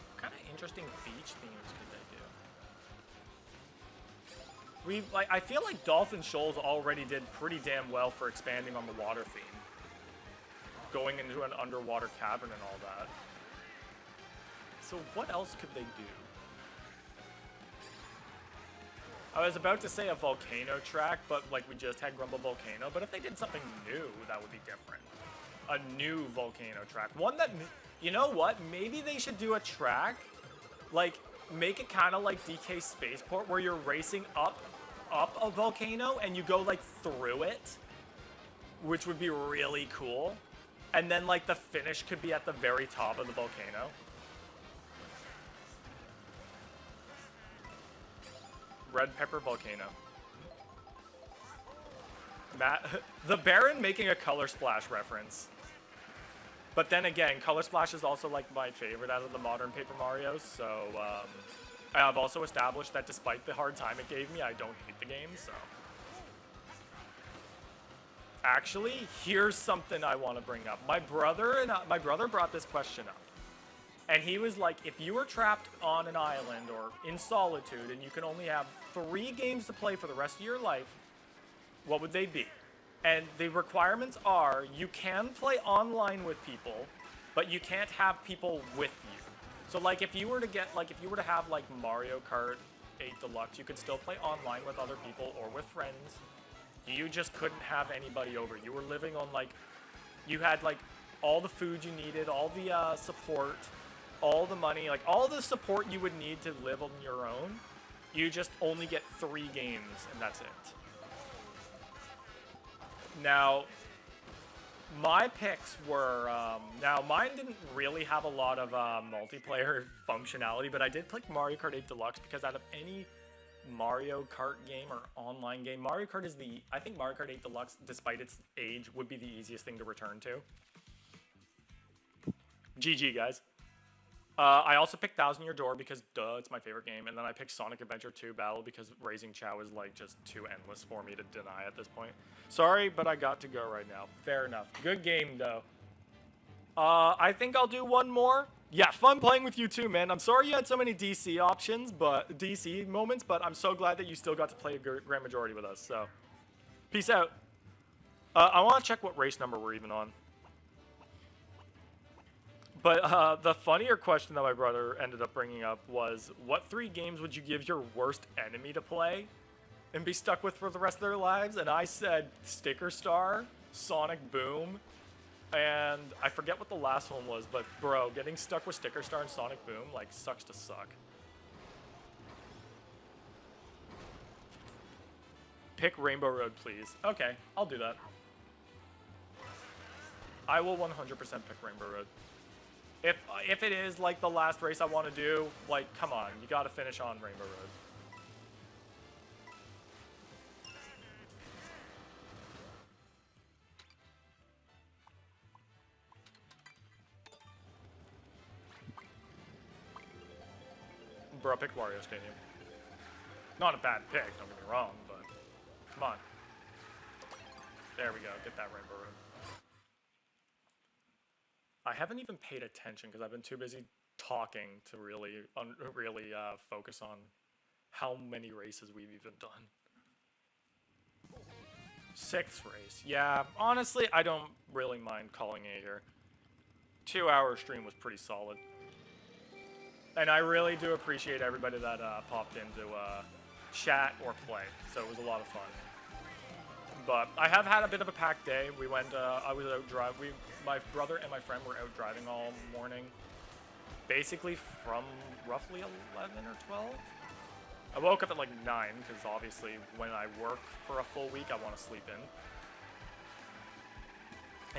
What kind of interesting beach themes could they do? I feel like Dolphin Shoals already did pretty damn well for expanding on the water theme. Going into an underwater cavern and all that. So what else could they do? I was about to say a volcano track, but like we just had Grumble Volcano. But if they did something new, that would be different. A new volcano track. One that, you know what? Maybe they should do a track, like make it kind of like DK Spaceport, where you're racing up a volcano and you go like through it, which would be really cool. And then like the finish could be at the very top of the volcano. Red Pepper Volcano. Matt, the Baron making a Color Splash reference. But then again, Color Splash is also like my favorite out of the modern Paper Marios, so I've also established that despite the hard time it gave me, I don't hate the game, so. Actually, here's something I want to bring up. My brother brought this question up. And he was like, if you were trapped on an island or in solitude and you can only have 3 games to play for the rest of your life, what would they be? And the requirements are you can play online with people, but you can't have people with you. So like if you were to have like Mario Kart 8 Deluxe, you could still play online with other people or with friends. You just couldn't have anybody over. You were living on like, you had like all the food you needed, all the support, all the money, like all the support you would need to live on your own. You just only get 3 games and that's it. Now, my picks were, now mine didn't really have a lot of multiplayer functionality, but I did pick Mario Kart 8 Deluxe because out of any Mario Kart game or online game, Mario Kart is I think Mario Kart 8 Deluxe, despite its age, would be the easiest thing to return to. GG, guys. I also picked Thousand Year Door because, duh, it's my favorite game. And then I picked Sonic Adventure 2 Battle because Raising Chow is, like, just too endless for me to deny at this point. Sorry, but I got to go right now. Fair enough. Good game, though. I think I'll do one more. Yeah, fun playing with you too, man. I'm sorry you had so many DC options, but DC moments, but I'm so glad that you still got to play a grand majority with us, so. Peace out. I want to check what race number we're even on. But the funnier question that my brother ended up bringing up was, what 3 games would you give your worst enemy to play and be stuck with for the rest of their lives? And I said Sticker Star, Sonic Boom, and I forget what the last one was, but bro, getting stuck with Sticker Star and Sonic Boom, like, sucks to suck. Pick Rainbow Road, please. Okay, I'll do that. I will 100% pick Rainbow Road. If it is, like, the last race I want to do, like, come on, you gotta finish on Rainbow Road. Bro, pick Wario Stadium. Not a bad pick, don't get me wrong, but come on. There we go, get that Rainbow Road. I haven't even paid attention because I've been too busy talking to really focus on how many races we've even done. 6th race. Yeah, honestly, I don't really mind calling it here. 2-hour stream was pretty solid. And I really do appreciate everybody that popped into chat or play. So it was a lot of fun. But I have had a bit of a packed day. We went, I was out driving. My brother and my friend were out driving all morning. Basically from roughly 11 or 12. I woke up at like 9 because obviously when I work for a full week, I want to sleep in.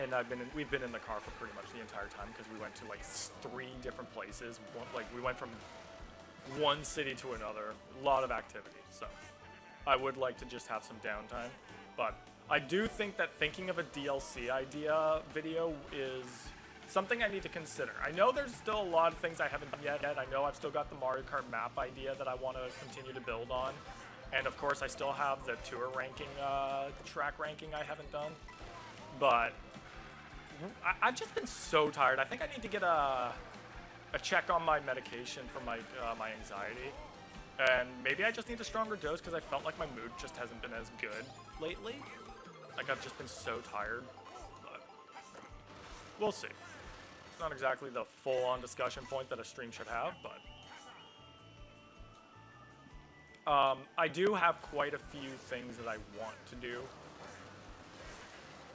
And we've been in the car for pretty much the entire time because we went to like 3 different places. We went from one city to another. A lot of activity. So I would like to just have some downtime. But I do think that thinking of a DLC idea video is something I need to consider. I know there's still a lot of things I haven't done yet. I know I've still got the Mario Kart map idea that I want to continue to build on. And of course I still have the tour ranking, track ranking I haven't done. But I've just been so tired. I think I need to get a check on my medication for my my anxiety. And maybe I just need a stronger dose because I felt like my mood just hasn't been as good lately. Like I've just been so tired. But we'll see. It's not exactly the full-on discussion point that a stream should have, but I do have quite a few things that I want to do.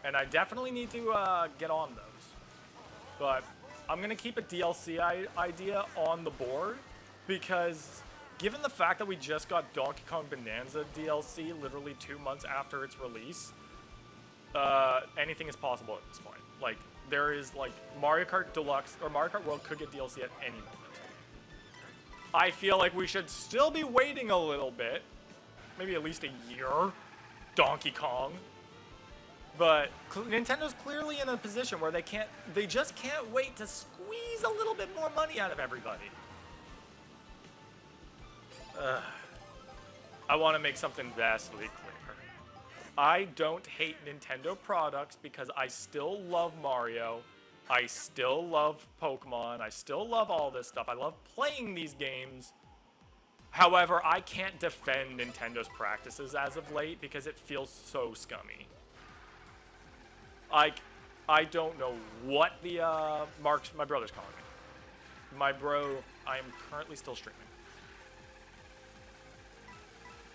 And I definitely need to get on those. But I'm going to keep a DLC idea on the board because given the fact that we just got Donkey Kong Bonanza DLC literally 2 months after its release, anything is possible at this point. Like, there is, like, Mario Kart Deluxe, or Mario Kart World could get DLC at any moment. I feel like we should still be waiting a little bit. Maybe at least a year. Donkey Kong. But Nintendo's clearly in a position where they just can't wait to squeeze a little bit more money out of everybody. I want to make something vastly clear. I don't hate Nintendo products because I still love Mario. I still love Pokemon. I still love all this stuff. I love playing these games. However, I can't defend Nintendo's practices as of late because it feels so scummy. I don't know what the, my brother's calling me. My bro, I am currently still streaming.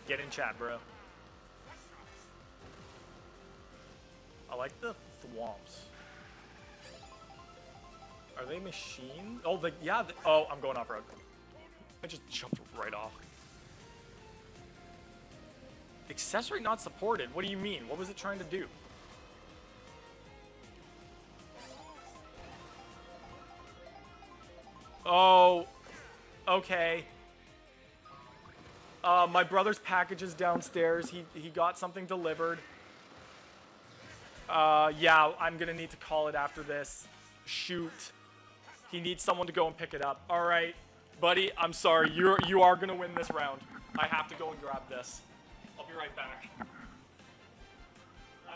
Get in chat, bro. I like the thwomps. Are they machines? Oh, yeah. Oh, I'm going off-road. I just jumped right off. Accessory not supported? What do you mean? What was it trying to do? Oh, okay. My brother's package is downstairs. He got something delivered. Yeah, I'm gonna need to call it after this. Shoot. He needs someone to go and pick it up. All right, buddy, I'm sorry. You are gonna win this round. I have to go and grab this. I'll be right back. I'm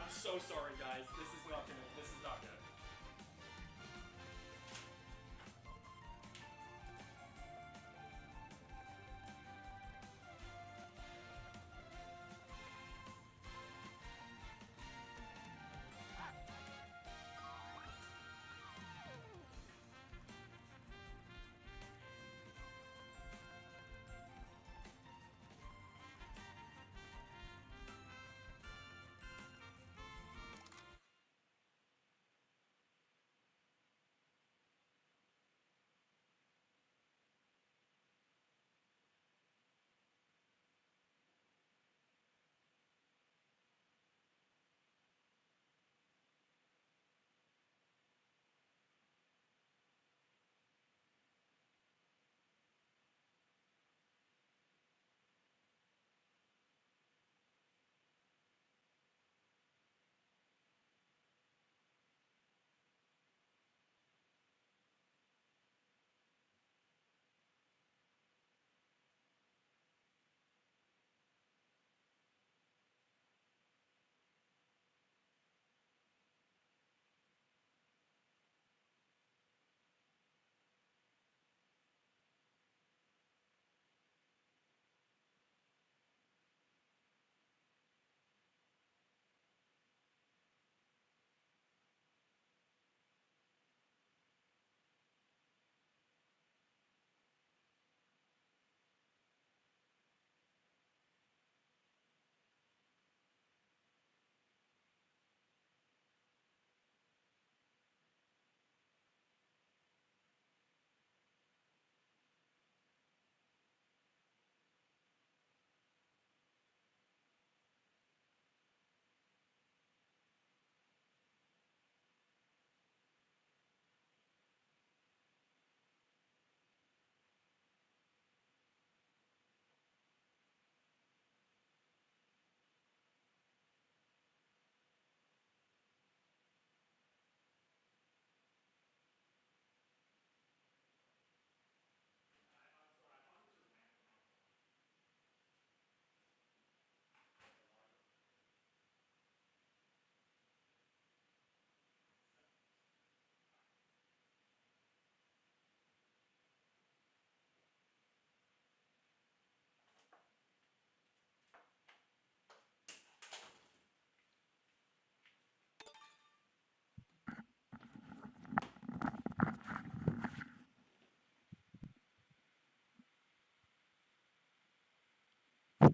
so sorry, guys. This is not good.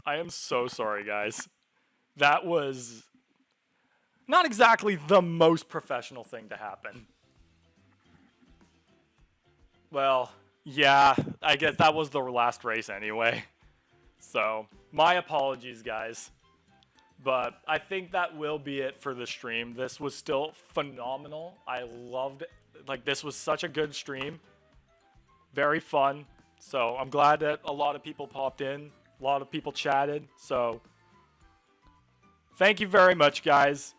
I am so sorry, guys. That was not exactly the most professional thing to happen. Well, yeah, I guess that was the last race anyway. So, my apologies, guys. But I think that will be it for the stream. This was still phenomenal. I loved it. Like, this was such a good stream. Very fun. So, I'm glad that a lot of people popped in. A lot of people chatted. So, thank you very much, guys.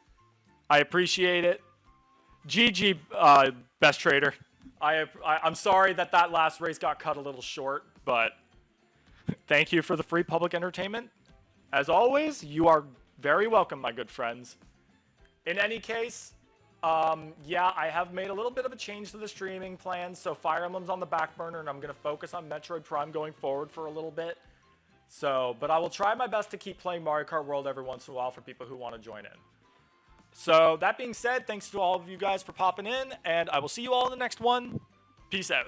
I appreciate it. GG, Best Trader. I'm sorry that last race got cut a little short, but thank you for the free public entertainment. As always, you are very welcome, my good friends. In any case, yeah, I have made a little bit of a change to the streaming plans, so Fire Emblem's on the back burner, and I'm going to focus on Metroid Prime going forward for a little bit. So, but I will try my best to keep playing Mario Kart World every once in a while for people who want to join in. So, that being said, thanks to all of you guys for popping in, and I will see you all in the next one. Peace out.